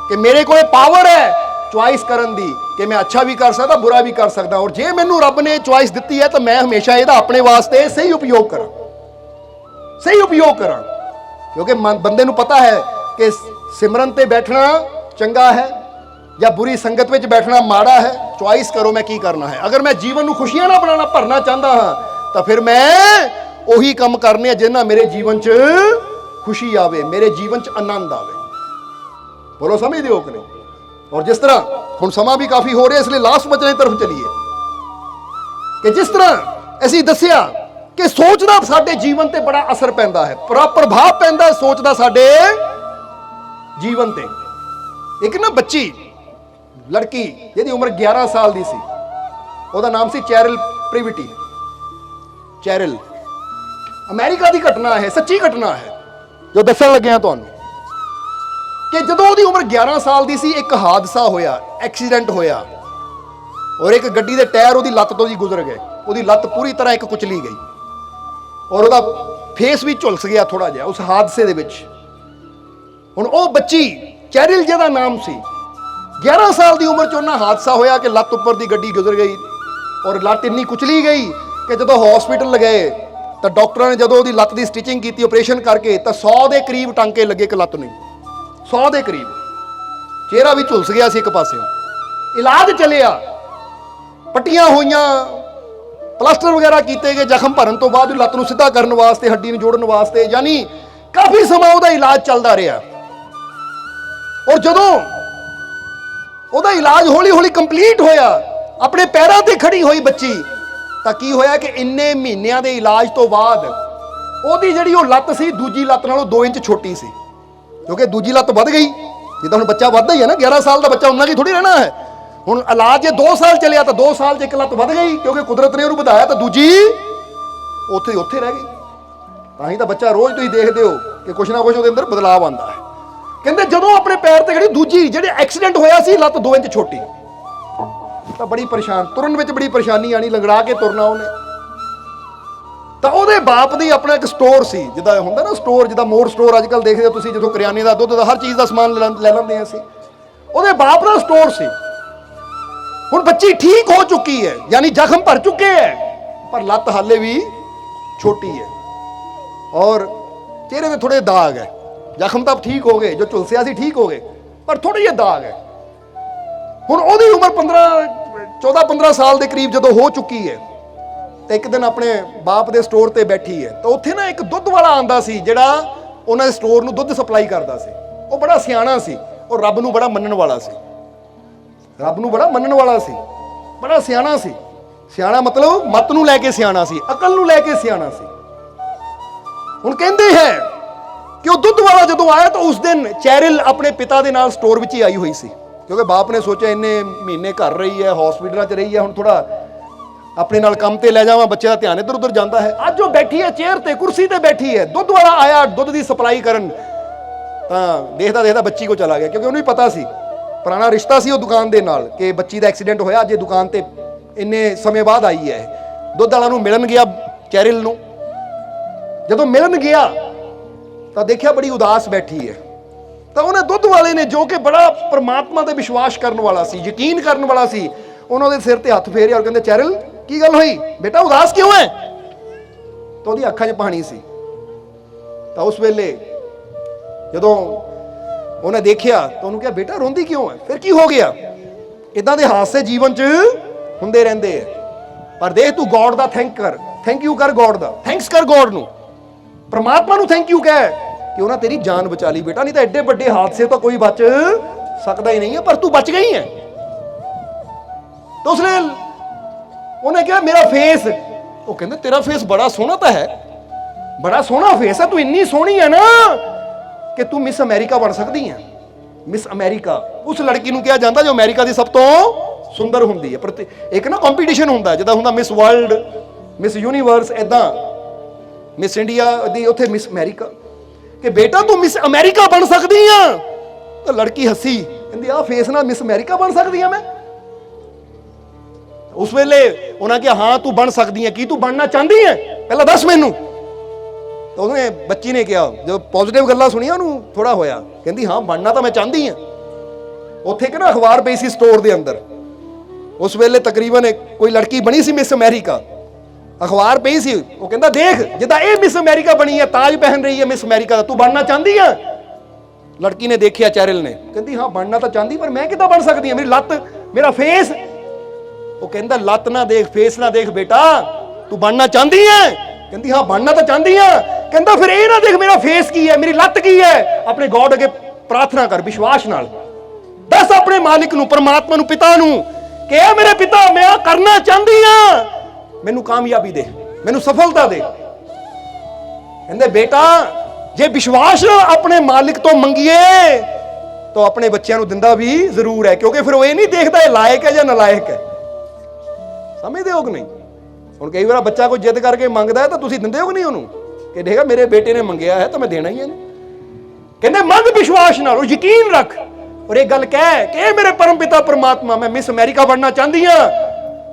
ਕਿ ਮੇਰੇ ਕੋਲ ਪਾਵਰ ਹੈ ਚੁਆਇਸ ਕਰਨ ਦੀ, ਕਿ ਮੈਂ ਅੱਛਾ ਵੀ ਕਰ ਸਕਦਾ, ਬੁਰਾ ਵੀ ਕਰ ਸਕਦਾ। ਔਰ ਜੇ ਮੈਨੂੰ ਰੱਬ ਨੇ ਚੁਆਇਸ ਦਿੱਤੀ ਹੈ ਤਾਂ ਮੈਂ ਹਮੇਸ਼ਾ ਇਹਦਾ ਆਪਣੇ ਵਾਸਤੇ ਸਹੀ ਉਪਯੋਗ ਕਰਾਂ, ਸਹੀ ਉਪਯੋਗ ਕਰਾਂ। ਕਿਉਂਕਿ ਬੰਦੇ ਨੂੰ ਪਤਾ ਹੈ ਕਿ ਸਿਮਰਨ ਤੇ ਬੈਠਣਾ ਚੰਗਾ ਹੈ ਜਾਂ ਬੁਰੀ ਸੰਗਤ ਵਿੱਚ ਬੈਠਣਾ ਮਾੜਾ ਹੈ। ਚੁਆਇਸ ਕਰੋ ਮੈਂ ਕੀ ਕਰਨਾ ਹੈ। ਅਗਰ ਮੈਂ ਜੀਵਨ ਨੂੰ ਖੁਸ਼ੀਆਂ ਨਾਲ ਬਣਾਉਣਾ, ਭਰਨਾ ਚਾਹੁੰਦਾ ਹਾਂ, ਤਾਂ ਫਿਰ ਮੈਂ ਉਹੀ ਕੰਮ ਕਰਨੇ ਆ ਜਿਹਨਾਂ ਮੇਰੇ ਜੀਵਨ 'ਚ ਖੁਸ਼ੀ ਆਵੇ, ਮੇਰੇ ਜੀਵਨ 'ਚ ਆਨੰਦ ਆਵੇ। ਬੋਲੋ, ਸਮਝਦੇ ਹੋ ਕਿ ਨਹੀਂ? ਔਰ ਜਿਸ ਤਰ੍ਹਾਂ ਹੁਣ ਸਮਾਂ ਵੀ ਕਾਫੀ ਹੋ ਰਿਹਾ, ਇਸ ਲਈ ਲਾਸਟ ਬਚਨ ਦੀ ਤਰਫ ਚਲੀਏ ਕਿ ਜਿਸ ਤਰ੍ਹਾਂ ਅਸੀਂ ਦੱਸਿਆ ਕਿ ਸੋਚ ਦਾ ਸਾਡੇ ਜੀਵਨ ਤੇ ਬੜਾ ਅਸਰ ਪੈਂਦਾ ਹੈ, ਪ੍ਰਭਾਵ ਪੈਂਦਾ ਹੈ ਸੋਚ ਦਾ ਸਾਡੇ ਜੀਵਨ ਤੇ। ਇੱਕ ਨਾ ਬੱਚੀ, ਲੜਕੀ ਜਿਹਦੀ ਉਮਰ 11 ਸਾਲ ਦੀ ਸੀ, ਉਹਦਾ ਨਾਮ ਸੀ ਚੈਰਲ ਪ੍ਰੀਵਿਟੀ। ਚੈਰਲ, ਅਮਰੀਕਾ ਦੀ ਘਟਨਾ ਹੈ, ਸੱਚੀ ਘਟਨਾ ਹੈ ਜੋ ਦੱਸਣ ਲੱਗਿਆ ਤੁਹਾਨੂੰ। ਕਿ ਜਦੋਂ ਉਹਦੀ ਉਮਰ 11 ਸਾਲ ਦੀ ਸੀ, ਇੱਕ ਹਾਦਸਾ ਹੋਇਆ, ਐਕਸੀਡੈਂਟ ਹੋਇਆ, ਔਰ ਇੱਕ ਗੱਡੀ ਦੇ ਟਾਇਰ ਉਹਦੀ ਲੱਤ ਤੋਂ ਜੀ ਗੁਜ਼ਰ ਗਏ। ਉਹਦੀ ਲੱਤ ਪੂਰੀ ਤਰ੍ਹਾਂ ਇੱਕ ਕੁਚਲੀ ਗਈ ਔਰ ਉਹਦਾ ਫੇਸ ਵੀ ਝੁਲਸ ਗਿਆ ਥੋੜਾ ਜਿਹਾ ਉਸ ਹਾਦਸੇ ਦੇ ਵਿੱਚ। ਹੁਣ ਉਹ ਬੱਚੀ ਚੈਰਲ ਜਿਹਦਾ ਨਾਮ ਸੀ, 11 ਸਾਲ ਦੀ ਉਮਰ 'ਚ ਉਹਨਾਂ ਹਾਦਸਾ ਹੋਇਆ ਕਿ ਲੱਤ ਉੱਪਰ ਦੀ ਗੱਡੀ ਗੁਜ਼ਰ ਗਈ ਔਰ ਲੱਤ ਇੰਨੀ ਕੁਚਲੀ ਗਈ ਕਿ ਜਦੋਂ ਹਸਪੀਟਲ ਲਗਾਏ ਤਾਂ ਡਾਕਟਰਾਂ ਨੇ ਜਦੋਂ ਉਹਦੀ ਲੱਤ ਦੀ ਸਟਿਚਿੰਗ ਕੀਤੀ, ਆਪਰੇਸ਼ਨ ਕਰਕੇ, ਤਾਂ 100 ਦੇ ਕਰੀਬ ਟਾਂਕੇ ਲੱਗੇ ਇੱਕ ਲੱਤ ਨੂੰ, 100 ਦੇ ਕਰੀਬ। ਚਿਹਰਾ ਵੀ ਝੁਲਸ ਗਿਆ ਸੀ ਇੱਕ ਪਾਸਿਓਂ। ਇਲਾਜ ਚੱਲਿਆ, ਪੱਟੀਆਂ ਹੋਈਆਂ, ਪਲਾਸਟਰ ਵਗੈਰਾ ਕੀਤੇ ਗਏ ਜ਼ਖਮ ਭਰਨ ਤੋਂ ਬਾਅਦ ਲੱਤ ਨੂੰ ਸਿੱਧਾ ਕਰਨ ਵਾਸਤੇ, ਹੱਡੀ ਨੂੰ ਜੋੜਨ ਵਾਸਤੇ, ਯਾਨੀ ਕਾਫੀ ਸਮਾਂ ਉਹਦਾ ਇਲਾਜ ਚੱਲਦਾ ਰਿਹਾ। ਔਰ ਜਦੋਂ ਉਹਦਾ ਇਲਾਜ ਹੌਲੀ ਹੌਲੀ ਕੰਪਲੀਟ ਹੋਇਆ, ਆਪਣੇ ਪੈਰਾਂ ਤੇ ਖੜੀ ਹੋਈ ਬੱਚੀ, ਤਾਂ ਕੀ ਹੋਇਆ ਕਿ ਇੰਨੇ ਮਹੀਨਿਆਂ ਦੇ ਇਲਾਜ ਤੋਂ ਬਾਅਦ ਉਹਦੀ ਜਿਹੜੀ ਉਹ ਲੱਤ ਸੀ, ਦੂਜੀ ਲੱਤ ਨਾਲੋਂ 2 ਇੰਚ ਛੋਟੀ ਸੀ, ਕਿਉਂਕਿ ਦੂਜੀ ਲੱਤ ਵੱਧ ਗਈ। ਜਿੱਦਾਂ ਹੁਣ ਬੱਚਾ ਵੱਧਦਾ ਹੀ ਹੈ ਨਾ, 11 ਸਾਲ ਦਾ ਬੱਚਾ ਉਹਨਾਂ ਕੀ ਥੋੜੀ ਰਹਿਣਾ ਹੈ। ਹੁਣ ਇਲਾਜ ਜੇ 2 ਸਾਲ ਚੱਲਿਆ ਤਾਂ 2 ਸਾਲ 'ਚ ਇੱਕ ਲੱਤ ਵੱਧ ਗਈ, ਕਿਉਂਕਿ ਕੁਦਰਤ ਨੇ ਉਹਨੂੰ ਵਧਾਇਆ, ਤਾਂ ਦੂਜੀ ਉੱਥੇ ਰਹਿ ਗਈ। ਤਾਂ ਹੀ ਤਾਂ ਬੱਚਾ ਰੋਜ਼ ਤੁਸੀਂ ਦੇਖਦੇ ਹੋ ਕਿ ਕੁਛ ਨਾ ਕੁਛ ਉਹਦੇ ਅੰਦਰ ਬਦਲਾਅ ਆਉਂਦਾ ਹੈ। ਕਹਿੰਦੇ ਜਦੋਂ ਆਪਣੇ ਪੈਰ ਤੇ ਖੜੀ ਦੂਜੀ, ਜਿਹੜੇ ਐਕਸੀਡੈਂਟ ਹੋਇਆ ਸੀ, ਲੱਤ 2 ਇੰਚ ਛੋਟੀ, ਤਾਂ ਬੜੀ ਪਰੇਸ਼ਾਨ, ਤੁਰਨ ਵਿੱਚ ਬੜੀ ਪਰੇਸ਼ਾਨੀ ਆਣੀ, ਲੰਗੜਾ ਕੇ ਤੁਰਨਾ ਉਹਨੇ। ਤਾਂ ਉਹਦੇ ਬਾਪ ਦੀ ਆਪਣਾ ਇੱਕ ਸਟੋਰ ਸੀ, ਜਿੱਦਾਂ ਹੁੰਦਾ ਨਾ ਸਟੋਰ, ਜਿੱਦਾਂ ਮੋਰ ਸਟੋਰ ਅੱਜ ਕੱਲ੍ਹ ਦੇਖਦੇ ਹੋ ਤੁਸੀਂ, ਜਦੋਂ ਕਰਿਆਨੇ ਦਾ, ਦੁੱਧ ਦਾ, ਹਰ ਚੀਜ਼ ਦਾ ਸਮਾਨ ਲੈ ਲੈਂਦੇ ਹਾਂ ਅਸੀਂ। ਉਹਦੇ ਬਾਪ ਦਾ ਸਟੋਰ ਸੀ। ਹੁਣ ਬੱਚੀ ਠੀਕ ਹੋ ਚੁੱਕੀ ਹੈ, ਯਾਨੀ ਜ਼ਖਮ ਭਰ ਚੁੱਕੇ ਹੈ, ਪਰ ਲੱਤ ਹਾਲੇ ਵੀ ਛੋਟੀ ਹੈ ਔਰ ਚਿਹਰੇ ਤੇ ਥੋੜੇ ਦਾਗ ਹੈ। ਜ਼ਖਮ ਤਾਂ ਠੀਕ ਹੋ ਗਏ, ਜੋ ਝੁਲਸਿਆ ਸੀ ਠੀਕ ਹੋ ਗਏ, ਪਰ ਥੋੜੇ ਜਿਹੇ ਦਾਗ ਹੈ। ਹੁਣ ਉਹਦੀ ਉਮਰ 14-15 ਸਾਲ ਦੇ ਕਰੀਬ ਜਦੋਂ ਹੋ ਚੁੱਕੀ ਹੈ, ਤੇ ਇੱਕ ਦਿਨ ਆਪਣੇ ਬਾਪ ਦੇ ਸਟੋਰ ਤੇ ਬੈਠੀ ਹੈ, ਤਾਂ ਉੱਥੇ ਨਾ ਇੱਕ ਦੁੱਧ ਵਾਲਾ ਆਂਦਾ ਸੀ, ਜਿਹੜਾ ਉਹਨਾਂ ਦੇ ਸਟੋਰ ਨੂੰ ਦੁੱਧ ਸਪਲਾਈ ਕਰਦਾ ਸੀ। ਉਹ ਬੜਾ ਸਿਆਣਾ ਸੀ, ਉਹ ਰੱਬ ਨੂੰ ਬੜਾ ਮੰਨਣ ਵਾਲਾ ਸੀ, ਰੱਬ ਨੂੰ ਬੜਾ ਮੰਨਣ ਵਾਲਾ ਸੀ, ਬੜਾ ਸਿਆਣਾ ਸੀ। ਸਿਆਣਾ ਮਤਲਬ ਮਤ ਨੂੰ ਲੈ ਕੇ ਸਿਆਣਾ ਸੀ, ਅਕਲ ਨੂੰ ਲੈ ਕੇ ਸਿਆਣਾ ਸੀ। ਹੁਣ ਕਹਿੰਦੇ ਹੈ ਕਿ ਉਹ ਦੁੱਧ ਵਾਲਾ ਜਦੋਂ ਆਇਆ ਤਾਂ ਉਸ ਦਿਨ ਚੈਰਿਲ ਆਪਣੇ ਪਿਤਾ ਦੇ ਨਾਲ ਸਟੋਰ ਵਿੱਚ ਹੀ ਆਈ ਹੋਈ ਸੀ, ਕਿਉਂਕਿ ਬਾਪ ਨੇ ਸੋਚਿਆ ਇੰਨੇ ਮਹੀਨੇ ਘਰ ਰਹੀ ਹੈ, ਹਸਪੀਟਲਾਂ 'ਚ ਰਹੀ ਹੈ, ਹੁਣ ਥੋੜਾ ਆਪਣੇ ਨਾਲ ਕੰਮ ਤੇ ਲੈ ਜਾਵਾਂ, ਬੱਚੇ ਦਾ ਧਿਆਨ ਇੱਧਰ ਉੱਧਰ ਜਾਂਦਾ ਹੈ। ਅੱਜ ਉਹ ਬੈਠੀ ਹੈ ਚੇਅਰ ਤੇ, ਕੁਰਸੀ ਤੇ ਬੈਠੀ ਹੈ, ਦੁੱਧ ਵਾਲਾ ਆਇਆ ਦੁੱਧ ਦੀ ਸਪਲਾਈ ਕਰਨ, ਤਾਂ ਦੇਖਦਾ ਦੇਖਦਾ ਬੱਚੀ ਕੋ ਚਲਾ ਗਿਆ, ਕਿਉਂਕਿ ਉਹਨੂੰ ਵੀ ਪਤਾ ਸੀ, ਪੁਰਾਣਾ ਰਿਸ਼ਤਾ ਸੀ ਉਹ ਦੁਕਾਨ ਦੇ ਨਾਲ, ਕਿ ਬੱਚੀ ਦਾ ਐਕਸੀਡੈਂਟ ਹੋਇਆ, ਅੱਜ ਇਹ ਦੁਕਾਨ ਤੇ ਇੰਨੇ ਸਮੇਂ ਬਾਅਦ ਆਈ ਹੈ। ਦੁੱਧ ਵਾਲਾ ਨੂੰ ਮਿਲਣ ਗਿਆ ਚੈਰਿਲ ਨੂੰ। ਜਦੋਂ ਮਿਲਣ ਗਿਆ ਤਾਂ ਦੇਖਿਆ ਬੜੀ ਉਦਾਸ ਬੈਠੀ ਹੈ। ਤਾਂ ਉਹਨੇ ਦੁੱਧ ਵਾਲੇ ਨੇ, ਜੋ ਕਿ ਬੜਾ ਪਰਮਾਤਮਾ ਤੇ ਵਿਸ਼ਵਾਸ ਕਰਨ ਵਾਲਾ ਸੀ, ਯਕੀਨ ਕਰਨ ਵਾਲਾ ਸੀ, ਉਹਨਾਂ ਦੇ ਸਿਰ ਤੇ ਹੱਥ ਫੇਰਿਆ ਔਰ ਕਹਿੰਦੇ, ਚੈਰਿਲ ਕੀ ਗੱਲ ਹੋਈ ਬੇਟਾ, ਉਦਾਸ ਕਿਉਂ ਹੈ? ਤਾਂ ਉਹਦੀ ਅੱਖਾਂ 'ਚ ਪਾਣੀ ਸੀ। ਤਾਂ ਉਸ ਵੇਲੇ ਜਦੋਂ ਉਹਨੇ ਦੇਖਿਆ ਤਾਂ ਉਹਨੂੰ ਕਿਹਾ, ਬੇਟਾ ਰੋਂਦੀ ਕਿਉਂ ਹੈ? ਫਿਰ ਕੀ ਹੋ ਗਿਆ? ਇਦਾਂ ਦੇ ਹਾਦਸੇ ਜੀਵਨ 'ਚ ਹੁੰਦੇ ਰਹਿੰਦੇ ਆ, ਪਰ ਦੇਖ ਤੂੰ ਗੋਡ ਦਾ ਥੈਂਕ ਯੂ ਕਰ, ਗੋਡ ਦਾ ਥੈਂਕਸ ਕਰ, ਗੋਡ ਨੂੰ, ਪਰਮਾਤਮਾ ਨੂੰ ਥੈਂਕ ਯੂ ਕਹਿ ਕਿ ਉਹਨਾਂ ਤੇਰੀ ਜਾਨ ਬਚਾ ਲਈ ਬੇਟਾ, ਨਹੀਂ ਤਾਂ ਐਡੇ ਵੱਡੇ ਹਾਦਸੇ ਤੋਂ ਕੋਈ ਬਚ ਸਕਦਾ ਹੀ ਨਹੀਂ ਹੈ, ਪਰ ਤੂੰ ਬਚ ਗਈ ਹੈ। ਤਾਂ ਉਸਨੇ ਉਹਨੇ ਕਿਹਾ, ਮੇਰਾ ਫੇਸ, ਉਹ ਕਹਿੰਦੇ ਤੇਰਾ ਫੇਸ ਬੜਾ ਸੋਹਣਾ ਤਾਂ ਹੈ, ਬੜਾ ਸੋਹਣਾ ਫੇਸ ਹੈ, ਤੂੰ ਇੰਨੀ ਸੋਹਣੀ ਹੈ ਨਾ ਕਿ ਤੂੰ ਮਿਸ ਅਮਰੀਕਾ ਬਣ ਸਕਦੀ ਹੈ। ਮਿਸ ਅਮਰੀਕਾ ਉਸ ਲੜਕੀ ਨੂੰ ਕਿਹਾ ਜਾਂਦਾ ਜੋ ਅਮਰੀਕਾ ਦੀ ਸਭ ਤੋਂ ਸੁੰਦਰ ਹੁੰਦੀ ਹੈ। ਪਰ ਇੱਕ ਨਾ ਕੰਪੀਟੀਸ਼ਨ ਹੁੰਦਾ, ਜਿੱਦਾਂ ਹੁੰਦਾ ਮਿਸ ਵਰਲਡ, ਮਿਸ ਯੂਨੀਵਰਸ, ਏਦਾਂ ਮਿਸ ਇੰਡੀਆ ਦੀ, ਉੱਥੇ ਮਿਸ ਅਮਰੀਕਾ, ਕਿ ਬੇਟਾ ਤੂੰ ਮਿਸ ਅਮਰੀਕਾ ਬਣ ਸਕਦੀ ਆ। ਤਾਂ ਲੜਕੀ ਹੱਸੀ, ਕਹਿੰਦੀ ਆਹ ਫੇਸ ਨਾਲ ਮਿਸ ਅਮਰੀਕਾ ਬਣ ਸਕਦੀ ਆ ਮੈਂ? ਉਸ ਵੇਲੇ ਉਹਨਾਂ ਕਿਹਾ, ਹਾਂ ਤੂੰ ਬਣ ਸਕਦੀ ਹੈ, ਕੀ ਤੂੰ ਬਣਨਾ ਚਾਹੁੰਦੀ ਹੈ, ਪਹਿਲਾਂ ਦੱਸ ਮੈਨੂੰ। ਤਾਂ ਉਹਨੇ ਬੱਚੀ ਨੇ ਕਿਹਾ, ਜਦੋਂ ਪੋਜ਼ਿਟਿਵ ਗੱਲਾਂ ਸੁਣੀਆਂ ਉਹਨੂੰ ਥੋੜਾ ਹੋਇਆ, ਕਹਿੰਦੀ ਹਾਂ ਬਣਨਾ ਤਾਂ ਮੈਂ ਚਾਹੁੰਦੀ ਹਾਂ। ਉੱਥੇ ਇੱਕ ਨਾ ਅਖਬਾਰ ਪਈ ਸੀ ਸਟੋਰ ਦੇ ਅੰਦਰ, ਉਸ ਵੇਲੇ ਤਕਰੀਬਨ ਕੋਈ ਲੜਕੀ ਬਣੀ ਸੀ ਮਿਸ ਅਮਰੀਕਾ, ਅਖਬਾਰ ਪਈ ਸੀ। ਉਹ ਕਹਿੰਦਾ, ਦੇਖ ਜਿੱਦਾਂ ਇਹ ਮਿਸ ਅਮਰੀਕਾ ਬਣੀ ਹੈ, ਤਾਜ ਪਹਿਨ ਰਹੀ ਹੈ ਮਿਸ ਅਮਰੀਕਾ ਦਾ, ਤੂੰ ਬਣਨਾ ਚਾਹੁੰਦੀ ਆ? ਲੜਕੀ ਨੇ ਦੇਖਿਆ ਚੈਰਿਲ ਨੇ, ਕਹਿੰਦੀ ਹਾਂ ਬਣਨਾ ਤਾਂ ਚਾਹੁੰਦੀ, ਪਰ ਮੈਂ ਕਿੱਦਾਂ ਬਣ ਸਕਦੀ ਹਾਂ, ਮੇਰੀ ਲੱਤ, ਮੇਰਾ ਫੇਸ। ਉਹ ਕਹਿੰਦਾ, ਲੱਤ ਨਾ ਦੇਖ, ਫੇਸ ਨਾ ਦੇਖ ਬੇਟਾ, ਤੂੰ ਬਣਨਾ ਚਾਹੁੰਦੀ ਹੈ? ਕਹਿੰਦੀ ਹਾਂ ਬਣਨਾ ਤਾਂ ਚਾਹੁੰਦੀ ਆ। ਕਹਿੰਦਾ ਫਿਰ ਇਹ ਨਾ ਦੇਖ ਮੇਰਾ ਫੇਸ ਕੀ ਹੈ, ਮੇਰੀ ਲੱਤ ਕੀ ਹੈ, ਆਪਣੇ ਗੋਡ ਅੱਗੇ ਪ੍ਰਾਰਥਨਾ ਕਰ ਵਿਸ਼ਵਾਸ ਨਾਲ, ਦੱਸ ਆਪਣੇ ਮਾਲਿਕ ਨੂੰ, ਪਰਮਾਤਮਾ ਨੂੰ, ਪਿਤਾ ਨੂੰ ਕਿ ਇਹ ਮੇਰੇ ਪਿਤਾ, ਮੈਂ ਆ ਕਰਨਾ ਚਾਹੁੰਦੀ ਆ, ਮੈਨੂੰ ਕਾਮਯਾਬੀ ਦੇ, ਮੈਨੂੰ ਸਫਲਤਾ ਦੇ। ਕਹਿੰਦੇ ਬੇਟਾ ਜੇ ਵਿਸ਼ਵਾਸ ਆਪਣੇ ਮਾਲਿਕ ਤੋਂ ਮੰਗੀਏ ਤਾਂ ਆਪਣੇ ਬੱਚਿਆਂ ਨੂੰ ਦਿੰਦਾ ਵੀ ਜ਼ਰੂਰ ਹੈ, ਕਿਉਂਕਿ ਫਿਰ ਉਹ ਇਹ ਨਹੀਂ ਦੇਖਦਾ ਇਹ ਲਾਇਕ ਹੈ ਜਾਂ ਨਲਾਇਕ ਹੈ। ਸਮਝਦੇ ਹੋ ਕਿ ਨਹੀਂ? ਹੁਣ ਕਈ ਵਾਰ ਬੱਚਾ ਕੋਈ ਜਿੱਦ ਕਰਕੇ ਮੰਗਦਾ ਹੈ ਤਾਂ ਤੁਸੀਂ ਦਿੰਦੇ ਹੋ ਕਿ ਨਹੀਂ ਉਹਨੂੰ, ਕਿ ਦੇਖਾ ਮੇਰੇ ਬੇਟੇ ਨੇ ਮੰਗਿਆ ਹੈ ਤਾਂ ਮੈਂ ਦੇਣਾ ਹੀ ਹੈ। ਕਹਿੰਦੇ ਮੰਗ ਵਿਸ਼ਵਾਸ ਨਾਲ, ਉਹ ਯਕੀਨ ਰੱਖ ਔਰ ਇਹ ਗੱਲ ਕਹਿ ਕਿ ਇਹ ਮੇਰੇ ਪਰਮ ਪਿਤਾ ਪਰਮਾਤਮਾ, ਮੈਂ ਮਿਸ ਅਮਰੀਕਾ ਬਣਨਾ ਚਾਹੁੰਦੀ ਹਾਂ,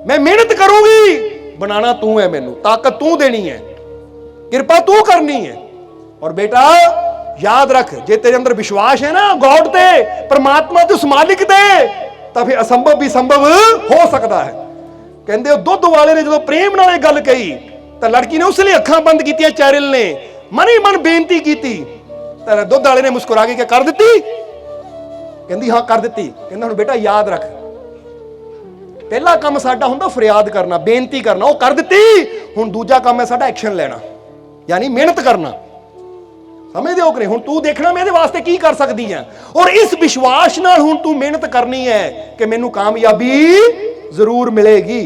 ਮੈਂ ਮਿਹਨਤ ਕਰੂੰਗੀ, ਬਣਾਣਾ ਤੂੰ ਹੈ, ਮੈਨੂੰ ਤਾਕਤ ਤੂੰ ਦੇਣੀ ਹੈ, ਕਿਰਪਾ ਤੂੰ ਕਰਨੀ ਹੈ। ਔਰ ਬੇਟਾ ਯਾਦ ਰੱਖ, ਜੇ ਤੇਰੇ ਅੰਦਰ ਵਿਸ਼ਵਾਸ ਹੈ ਨਾ ਗੋਡ ਤੇ, ਪਰਮਾਤਮਾ ਤੇ, ਉਸ ਮਾਲਿਕ ਤੇ, ਤਾਂ ਫਿਰ ਅਸੰਭਵ ਵੀ ਸੰਭਵ ਹੋ ਸਕਦਾ ਹੈ। ਕਹਿੰਦੇ ਉਹ ਦੁੱਧ ਵਾਲੇ ਨੇ ਜਦੋਂ ਪ੍ਰੇਮ ਨਾਲ ਇਹ ਗੱਲ ਕਹੀ ਤਾਂ ਲੜਕੀ ਨੇ ਉਸ ਲਈ ਅੱਖਾਂ ਬੰਦ ਕੀਤੀਆਂ। ਚੈਰਿਲ ਨੇ ਮਨ ਹੀ ਮਨ ਬੇਨਤੀ ਕੀਤੀ ਤਾਂ ਦੁੱਧ ਵਾਲੇ ਨੇ ਮੁਸਕਰਾ ਕੇ ਕਰ ਦਿੱਤੀ? ਕਹਿੰਦੀ ਹਾਂ ਕਰ ਦਿੱਤੀ। ਕਹਿੰਦਾ ਹੁਣ ਬੇਟਾ ਯਾਦ ਰੱਖ, ਪਹਿਲਾ ਕੰਮ ਸਾਡਾ ਹੁੰਦਾ ਫਰਿਆਦ ਕਰਨਾ, ਬੇਨਤੀ ਕਰਨਾ, ਉਹ ਕਰ ਦਿੱਤੀ। ਹੁਣ ਦੂਜਾ ਕੰਮ ਹੈ ਸਾਡਾ ਐਕਸ਼ਨ ਲੈਣਾ, ਯਾਨੀ ਮਿਹਨਤ ਕਰਨਾ। ਸਮਝਦੇ ਹੋ ਕਿ ਨਹੀਂ? ਹੁਣ ਤੂੰ ਦੇਖਣਾ ਮੈਂ ਇਹਦੇ ਵਾਸਤੇ ਕੀ ਕਰ ਸਕਦੀ ਹਾਂ, ਔਰ ਇਸ ਵਿਸ਼ਵਾਸ ਨਾਲ ਹੁਣ ਤੂੰ ਮਿਹਨਤ ਕਰਨੀ ਹੈ ਕਿ ਮੈਨੂੰ ਕਾਮਯਾਬੀ ਜ਼ਰੂਰ ਮਿਲੇਗੀ।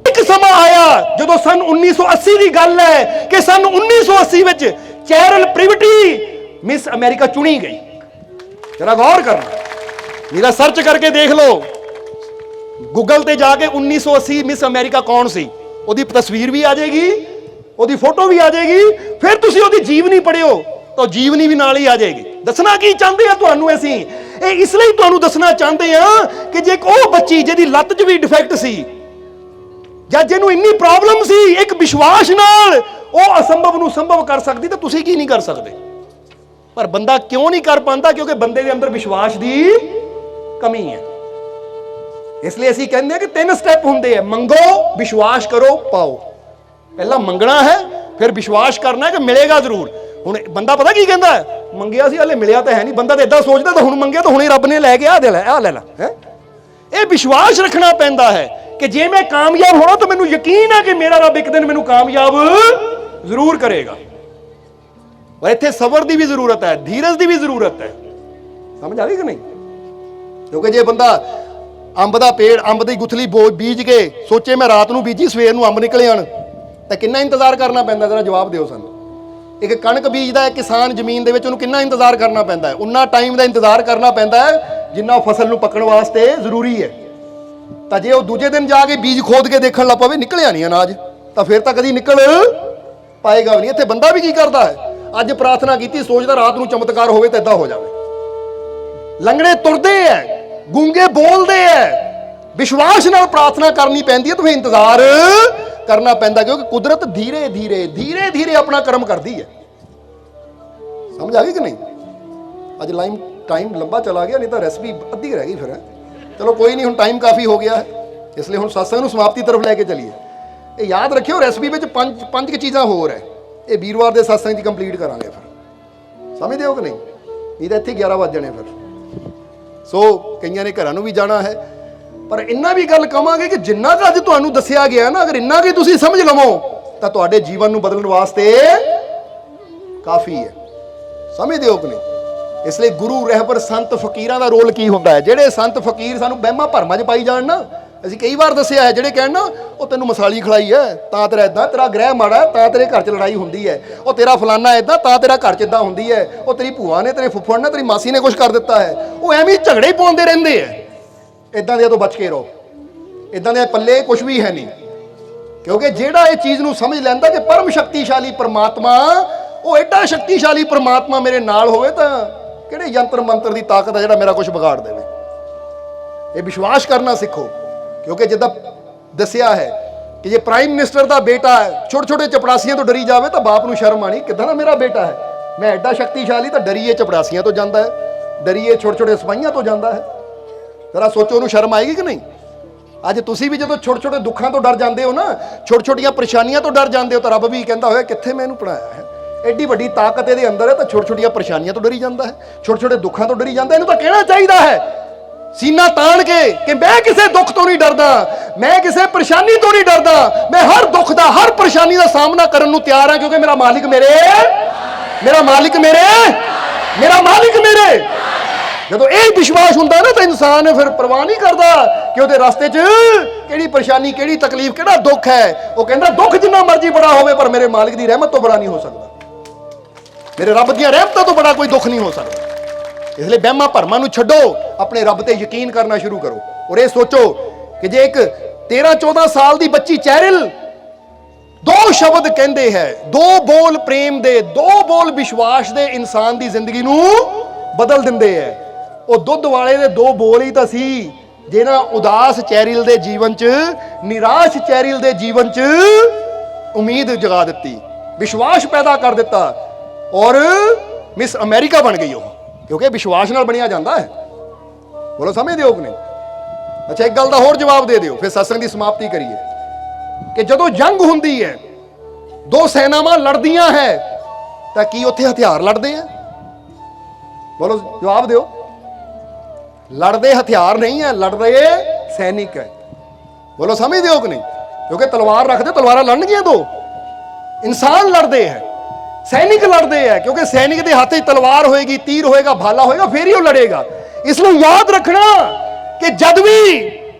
ਇੱਕ ਸਮਾਂ ਆਇਆ ਜਦੋਂ ਸਨ 1980 ਦੀ ਗੱਲ ਹੈ ਕਿ ਸਨ 1980 ਵਿੱਚ ਚੈਰਲ ਪ੍ਰਿਵਟੀ ਮਿਸ ਅਮਰੀਕਾ ਚੁਣੀ ਗਈ। ਜਰਾ ਗੌਰ ਕਰਨਾ, ਮੇਰਾ ਸਰਚ ਕਰਕੇ ਦੇਖ ਲਓ ਗੂਗਲ ਤੇ ਜਾ ਕੇ 1980 ਮਿਸ ਅਮਰੀਕਾ ਕੌਣ ਸੀ, ਉਹਦੀ ਤਸਵੀਰ ਵੀ ਆ ਜਾਏਗੀ, ਉਹਦੀ ਫੋਟੋ ਵੀ ਆ ਜਾਏਗੀ। ਫਿਰ ਤੁਸੀਂ ਉਹਦੀ ਜੀਵਨੀ ਪੜ੍ਹਿਓ ਤਾਂ ਜੀਵਨੀ ਵੀ ਨਾਲ ਹੀ ਆ ਜਾਏਗੀ। ਦੱਸਣਾ ਕੀ ਚਾਹੁੰਦੇ ਆ ਤੁਹਾਨੂੰ ਅਸੀਂ? ਇਹ ਇਸ ਲਈ ਤੁਹਾਨੂੰ ਦੱਸਣਾ ਚਾਹੁੰਦੇ ਆ ਕਿ ਜੇ ਉਹ ਬੱਚੀ ਜਿਹਦੀ ਲੱਤ 'ਚ ਵੀ ਡਿਫੈਕਟ ਸੀ ਜਾਂ ਜਿਹਨੂੰ ਇੰਨੀ ਪ੍ਰੋਬਲਮ ਸੀ, ਇੱਕ ਵਿਸ਼ਵਾਸ ਨਾਲ ਉਹ ਅਸੰਭਵ ਨੂੰ ਸੰਭਵ ਕਰ ਸਕਦੀ, ਤਾਂ ਤੁਸੀਂ ਕੀ ਨਹੀਂ ਕਰ ਸਕਦੇ? ਪਰ ਬੰਦਾ ਕਿਉਂ ਨਹੀਂ ਕਰ ਪਾਉਂਦਾ? ਕਿਉਂਕਿ ਬੰਦੇ ਦੇ ਅੰਦਰ ਵਿਸ਼ਵਾਸ ਦੀ ਕਮੀ ਹੈ। ਇਸ ਲਈ ਅਸੀਂ ਕਹਿੰਦੇ ਆ ਕਿ 3 ਸਟੈਪ ਹੁੰਦੇ ਆ, ਮੰਗੋ, ਵਿਸ਼ਵਾਸ ਕਰੋ, ਪਾਓ। ਪਹਿਲਾਂ ਮੰਗਣਾ ਹੈ, ਫਿਰ ਵਿਸ਼ਵਾਸ ਕਰਨਾ ਹੈ ਕਿ ਮਿਲੇਗਾ ਜ਼ਰੂਰ। ਹੁਣ ਬੰਦਾ ਪਤਾ ਕੀ ਕਹਿੰਦਾ, ਮੰਗਿਆ ਸੀ ਹਲੇ ਮਿਲਿਆ ਤਾਂ ਹੈ ਨਹੀਂ। ਬੰਦਾ ਤਾਂ ਇਦਾਂ ਸੋਚਦਾ ਤਾਂ ਹੁਣ ਮੰਗਿਆ ਤਾਂ ਹੁਣੇ ਰੱਬ ਨੇ ਲੈ ਕੇ ਆ ਲੈ ਲੈ ਹੈ। ਇਹ ਵਿਸ਼ਵਾਸ ਰੱਖਣਾ ਪੈਂਦਾ ਹੈ ਕਿ ਜੇ ਮੈਂ ਕਾਮਯਾਬ ਹੋਣਾ ਤਾਂ ਮੈਨੂੰ ਯਕੀਨ ਹੈ ਕਿ ਮੇਰਾ ਰੱਬ ਇੱਕ ਦਿਨ ਮੈਨੂੰ ਕਾਮਯਾਬ ਜ਼ਰੂਰ ਕਰੇਗਾ। ਪਰ ਇੱਥੇ ਸਬਰ ਦੀ ਵੀ ਜ਼ਰੂਰਤ ਹੈ, ਧੀਰਜ ਦੀ ਵੀ ਜ਼ਰੂਰਤ ਹੈ। ਸਮਝ ਆ ਗਈ ਕਿ ਨਹੀਂ? ਕਿਉਂਕਿ ਜੇ ਬੰਦਾ ਅੰਬ ਦਾ ਪੇੜ, ਅੰਬ ਦੀ ਗੁਠਲੀ ਬੀਜ ਕੇ ਸੋਚੇ ਮੈਂ ਰਾਤ ਨੂੰ ਬੀਜੀ ਸਵੇਰ ਨੂੰ ਅੰਬ ਨਿਕਲੇ ਆਣ, ਤਾਂ ਕਿੰਨਾ ਇੰਤਜ਼ਾਰ ਕਰਨਾ ਪੈਂਦਾ? ਜਰਾ ਜਵਾਬ ਦਿਓ ਸਾਨੂੰ। ਇੱਕ ਕਣਕ ਬੀਜਦਾ ਹੈ ਕਿਸਾਨ ਜ਼ਮੀਨ ਦੇ ਵਿੱਚ, ਉਹਨੂੰ ਕਿੰਨਾ ਇੰਤਜ਼ਾਰ ਕਰਨਾ ਪੈਂਦਾ ਹੈ? ਉਨਾ ਟਾਈਮ ਦਾ ਇੰਤਜ਼ਾਰ ਕਰਨਾ ਪੈਂਦਾ ਹੈ ਜਿੰਨਾ ਫਸਲ ਨੂੰ ਪੱਕਣ ਵਾਸਤੇ ਜ਼ਰੂਰੀ ਹੈ। ਤਾਂ ਜੇ ਉਹ ਦੂਜੇ ਦਿਨ ਜਾ ਕੇ ਬੀਜ ਖੋਦ ਕੇ ਦੇਖਣ ਲੱਗ ਪਵੇ ਨਿਕਲਿਆ ਨਹੀਂ ਅਨਾਜ, ਤਾਂ ਫਿਰ ਤਾਂ ਕਦੀ ਨਿਕਲ ਪਾਏਗਾ ਵੀ ਨਹੀਂ। ਇੱਥੇ ਬੰਦਾ ਵੀ ਕੀ ਕਰਦਾ ਹੈ, ਅੱਜ ਪ੍ਰਾਰਥਨਾ ਕੀਤੀ, ਸੋਚਦਾ ਰਾਤ ਨੂੰ ਚਮਤਕਾਰ ਹੋਵੇ ਤਾਂ ਇਦਾਂ ਹੋ ਜਾਵੇ। ਲੰਗੜੇ ਤੁਰਦੇ ਐ, ਗੂੰਗੇ ਬੋਲਦੇ ਐ, ਵਿਸ਼ਵਾਸ ਨਾਲ ਪ੍ਰਾਰਥਨਾ ਕਰਨੀ ਪੈਂਦੀ ਹੈ, ਤਾਂ ਫਿਰ ਇੰਤਜ਼ਾਰ ਕਰਨਾ ਪੈਂਦਾ, ਕਿਉਂਕਿ ਕੁਦਰਤ ਧੀਰੇ ਧੀਰੇ ਆਪਣਾ ਕਰਮ ਕਰਦੀ ਹੈ। ਸਮਝ ਆ ਗਈ ਕਿ ਨਹੀਂ? ਅੱਜ ਟਾਈਮ ਲੰਬਾ ਚਲਾ ਗਿਆ, ਨਹੀਂ ਤਾਂ ਰੈਸਪੀ ਅੱਧੀ ਰਹਿ ਗਈ ਫਿਰ। ਚਲੋ ਕੋਈ ਨਹੀਂ, ਹੁਣ ਟਾਈਮ ਕਾਫੀ ਹੋ ਗਿਆ ਹੈ, ਇਸ ਲਈ ਹੁਣ ਸਤਸੰਗ ਨੂੰ ਸਮਾਪਤੀ ਤਰਫ ਲੈ ਕੇ ਚੱਲੀਏ। ਇਹ ਯਾਦ ਰੱਖਿਓ, ਰੈਸਪੀ ਵਿੱਚ ਪੰਜ ਚੀਜ਼ਾਂ ਹੋਰ ਹੈ। ਇਹ ਵੀਰਵਾਰ ਦੇ ਸਤਸੰਗ ਦੀ ਕੰਪਲੀਟ ਕਰਾਂਗੇ ਫਿਰ। ਸਮਝਦੇ ਹੋ ਕਿ ਨਹੀਂ? ਨਹੀਂ ਤਾਂ ਇੱਥੇ 11 ਵੱਜ ਜਾਣੇ ਫਿਰ। ਸੋ ਕਈਆਂ ਨੇ ਘਰਾਂ ਨੂੰ ਵੀ ਜਾਣਾ ਹੈ, ਪਰ ਇੰਨਾ ਵੀ ਗੱਲ ਕਵਾਂਗੇ ਕਿ ਜਿੰਨਾ ਕੁ ਅੱਜ ਤੁਹਾਨੂੰ ਦੱਸਿਆ ਗਿਆ ਨਾ, ਅਗਰ ਇੰਨਾ ਕੁ ਤੁਸੀਂ ਸਮਝ ਲਵੋ ਤਾਂ ਤੁਹਾਡੇ ਜੀਵਨ ਨੂੰ ਬਦਲਣ ਵਾਸਤੇ ਕਾਫੀ ਹੈ। ਸਮਝਦੇ ਹੋ ਕਿ ਨਹੀਂ? ਇਸ ਲਈ ਗੁਰੂ ਰਹਿਬਰ ਸੰਤ ਫਕੀਰਾਂ ਦਾ ਰੋਲ ਕੀ ਹੁੰਦਾ ਹੈ? ਜਿਹੜੇ ਸੰਤ ਫਕੀਰ ਸਾਨੂੰ ਵਹਿਮਾਂ ਭਰਮਾਂ 'ਚ ਪਾਈ ਜਾਣ ਨਾ, ਅਸੀਂ ਕਈ ਵਾਰ ਦੱਸਿਆ ਹੈ, ਜਿਹੜੇ ਕਹਿਣ ਨਾ ਉਹ ਤੈਨੂੰ ਮਸਾਲੀ ਖਿਲਾਈ ਹੈ ਤਾਂ ਤੇਰਾ ਇਦਾਂ, ਤੇਰਾ ਗ੍ਰਹਿ ਮਾੜਾ ਤਾਂ ਤੇਰੇ ਘਰ 'ਚ ਲੜਾਈ ਹੁੰਦੀ ਹੈ, ਉਹ ਤੇਰਾ ਫਲਾਨਾ ਇਦਾਂ ਤਾਂ ਤੇਰਾ ਘਰ 'ਚ ਇਦਾਂ ਹੁੰਦੀ ਹੈ, ਉਹ ਤੇਰੀ ਭੂਆ ਨੇ, ਤੇਰੇ ਫੁੱਫੜ ਨੇ, ਤੇਰੀ ਮਾਸੀ ਨੇ ਕੁਝ ਕਰ ਦਿੱਤਾ ਹੈ, ਉਹ ਐਵੇਂ ਝਗੜੇ ਹੀ ਪਾਉਂਦੇ ਰਹਿੰਦੇ ਹੈ। ਇਦਾਂ ਦੇ ਤੋਂ ਬਚ ਕੇ ਰਹੋ। ਇਦਾਂ ਦੇ ਪੱਲੇ ਕੁਝ ਵੀ ਹੈ ਨਹੀਂ, ਕਿਉਂਕਿ ਜਿਹੜਾ ਇਹ ਚੀਜ਼ ਨੂੰ ਸਮਝ ਲੈਂਦਾ ਕਿ ਪਰਮ ਸ਼ਕਤੀਸ਼ਾਲੀ ਪਰਮਾਤਮਾ, ਉਹ ਐਡਾ ਸ਼ਕਤੀਸ਼ਾਲੀ ਪਰਮਾਤਮਾ ਮੇਰੇ ਨਾਲ ਹੋਵੇ ਤਾਂ ਕਿਹੜੇ ਯੰਤਰ ਮੰਤਰ ਦੀ ਤਾਕਤ ਹੈ ਜਿਹੜਾ ਮੇਰਾ ਕੁਝ ਵਿਗਾੜ ਦੇਵੇ। ਇਹ ਵਿਸ਼ਵਾਸ ਕਰਨਾ ਸਿੱਖੋ, ਕਿਉਂਕਿ ਜਿੱਦਾਂ ਦੱਸਿਆ ਹੈ ਕਿ ਜੇ ਪ੍ਰਾਈਮ ਮਿਨਿਸਟਰ ਦਾ ਬੇਟਾ ਛੋਟੇ ਛੋਟੇ ਚਪੜਾਸੀਆਂ ਤੋਂ ਡਰੀ ਜਾਵੇ ਤਾਂ ਬਾਪ ਨੂੰ ਸ਼ਰਮ ਆਣੀ, ਕਿੱਦਾਂ ਦਾ ਮੇਰਾ ਬੇਟਾ ਹੈ, ਮੈਂ ਐਡਾ ਸ਼ਕਤੀਸ਼ਾਲੀ, ਤਾਂ ਡਰੀਏ ਚਪੜਾਸੀਆਂ ਤੋਂ ਜਾਂਦਾ ਹੈ, ਡਰੀਏ ਛੋਟੇ ਛੋਟੇ ਸਿਪਾਹੀਆਂ ਤੋਂ ਜਾਂਦਾ ਹੈ। ਜ਼ਰਾ ਸੋਚੋ, ਉਹਨੂੰ ਸ਼ਰਮ ਆਏਗੀ ਕਿ ਨਹੀਂ? ਅੱਜ ਤੁਸੀਂ ਵੀ ਜਦੋਂ ਛੋਟੇ ਛੋਟੇ ਦੁੱਖਾਂ ਤੋਂ ਡਰ ਜਾਂਦੇ ਹੋ ਨਾ, ਛੋਟੀ ਛੋਟੀਆਂ ਪਰੇਸ਼ਾਨੀਆਂ ਤੋਂ ਡਰ ਜਾਂਦੇ ਹੋ, ਤਾਂ ਰੱਬ ਵੀ ਕਹਿੰਦਾ ਹੋਇਆ ਕਿੱਥੇ ਮੈਂ ਇਹਨੂੰ ਪੜਾਇਆ ਹੈ, ਐਡੀ ਵੱਡੀ ਤਾਕਤ ਇਹਦੇ ਅੰਦਰ ਹੈ, ਤਾਂ ਛੋਟੀ ਛੋਟੀਆਂ ਪਰੇਸ਼ਾਨੀਆਂ ਤੋਂ ਡਰੀ ਜਾਂਦਾ ਹੈ, ਛੋਟੇ ਛੋਟੇ ਦੁੱਖਾਂ ਤੋਂ ਡਰੀ ਜਾਂਦਾ। ਇਹਨੂੰ ਤਾਂ ਕਹਿਣਾ ਚਾਹੀਦਾ ਹੈ ਸੀਨਾ ਤਾਣ ਕੇ ਕਿ ਮੈਂ ਕਿਸੇ ਦੁੱਖ ਤੋਂ ਨਹੀਂ ਡਰਦਾ, ਮੈਂ ਕਿਸੇ ਪਰੇਸ਼ਾਨੀ ਤੋਂ ਨਹੀਂ ਡਰਦਾ, ਮੈਂ ਹਰ ਦੁੱਖ ਦਾ, ਹਰ ਪਰੇਸ਼ਾਨੀ ਦਾ ਸਾਹਮਣਾ ਕਰਨ ਨੂੰ ਤਿਆਰ ਹਾਂ, ਕਿਉਂਕਿ ਮੇਰਾ ਮਾਲਿਕ ਮੇਰੇ। ਜਦੋਂ ਇਹ ਵਿਸ਼ਵਾਸ ਹੁੰਦਾ ਨਾ ਤਾਂ ਇਨਸਾਨ ਫਿਰ ਪਰਵਾਹ ਨਹੀਂ ਕਰਦਾ ਕਿ ਉਹਦੇ ਰਸਤੇ 'ਚ ਕਿਹੜੀ ਪਰੇਸ਼ਾਨੀ, ਕਿਹੜੀ ਤਕਲੀਫ, ਕਿਹੜਾ ਦੁੱਖ ਹੈ। ਉਹ ਕਹਿੰਦਾ ਦੁੱਖ ਜਿੰਨਾ ਮਰਜ਼ੀ ਬੜਾ ਹੋਵੇ ਪਰ ਮੇਰੇ ਮਾਲਿਕ ਦੀ ਰਹਿਮਤ ਤੋਂ ਬੜਾ ਨਹੀਂ ਹੋ ਸਕਦਾ, ਮੇਰੇ ਰੱਬ ਦੀਆਂ ਰਹਿਮਤਾਂ ਤੋਂ ਬੜਾ ਕੋਈ ਦੁੱਖ ਨਹੀਂ ਹੋ ਸਕਦਾ। ਇਸ ਲਈ ਵਹਿਮਾਂ ਭਰਮਾਂ ਨੂੰ ਛੱਡੋ, ਆਪਣੇ ਰੱਬ ਤੇ ਯਕੀਨ ਕਰਨਾ ਸ਼ੁਰੂ ਕਰੋ। ਔਰ ਇਹ ਸੋਚੋ ਕਿ ਜੇ ਇੱਕ 13-14 ਸਾਲ ਦੀ ਬੱਚੀ ਚੈਰਿਲ 2 ਸ਼ਬਦ ਕਹਿੰਦੇ ਹੈ, 2 ਬੋਲ ਪ੍ਰੇਮ ਦੇ, 2 ਬੋਲ ਵਿਸ਼ਵਾਸ ਦੇ ਇਨਸਾਨ ਦੀ ਜ਼ਿੰਦਗੀ ਨੂੰ ਬਦਲ ਦਿੰਦੇ ਹੈ। ਉਹ ਦੁੱਧ ਵਾਲੇ ਦੇ 2 ਬੋਲ ਹੀ ਤਾਂ ਸੀ ਜਿਹਨਾਂ ਉਦਾਸ ਚੈਰਿਲ ਦੇ ਜੀਵਨ 'ਚ, ਨਿਰਾਸ਼ ਚੈਰਿਲ ਦੇ ਜੀਵਨ 'ਚ ਉਮੀਦ ਜਗਾ ਦਿੱਤੀ, ਵਿਸ਼ਵਾਸ ਪੈਦਾ ਕਰ ਦਿੱਤਾ, ਔਰ ਮਿਸ ਅਮਰੀਕਾ ਬਣ ਗਈ ਉਹ, ਕਿਉਂਕਿ ਵਿਸ਼ਵਾਸ ਨਾਲ ਬਣਿਆ ਜਾਂਦਾ ਹੈ। ਬੋਲੋ, ਸਮਝਦੇ ਹੋ ਕਿ ਨਹੀਂ? ਅੱਛਾ, ਇੱਕ ਗੱਲ ਦਾ ਹੋਰ ਜਵਾਬ ਦੇ ਦਿਓ, ਫਿਰ ਸਤਸੰਗ ਦੀ ਸਮਾਪਤੀ ਕਰੀਏ। ਕਿ ਜਦੋਂ ਜੰਗ ਹੁੰਦੀ ਹੈ ਦੋ ਸੈਨਾਵਾਂ ਲੜਦੀਆਂ ਹੈ ਤਾਂ ਕੀ ਉੱਥੇ ਹਥਿਆਰ ਲੜਦੇ ਆ? ਬੋਲੋ, ਜਵਾਬ ਦਿਓ। ਲੜਦੇ ਹਥਿਆਰ ਨਹੀਂ ਹੈ, ਲੜ ਰਹੇ ਸੈਨਿਕ ਹੈ। ਬੋਲੋ, ਸਮਝਦੇ ਹੋ ਕਿ ਨਹੀਂ? ਕਿਉਂਕਿ ਤਲਵਾਰ ਰੱਖਦੇ, ਤਲਵਾਰਾਂ ਲੜਨਗੀਆਂ ਦੋ। ਇਨਸਾਨ ਲੜਦੇ ਹੈ, ਸੈਨਿਕ ਲੜਦੇ ਹੈ, ਕਿਉਂਕਿ ਸੈਨਿਕ ਦੇ ਹੱਥ 'ਚ ਤਲਵਾਰ ਹੋਏਗੀ, ਤੀਰ ਹੋਏਗਾ, ਭਾਲਾ ਹੋਏਗਾ, ਫੇਰ ਹੀ ਉਹ ਲੜੇਗਾ। ਇਸ ਲਈ ਯਾਦ ਰੱਖਣਾ ਕਿ ਜਦ ਵੀ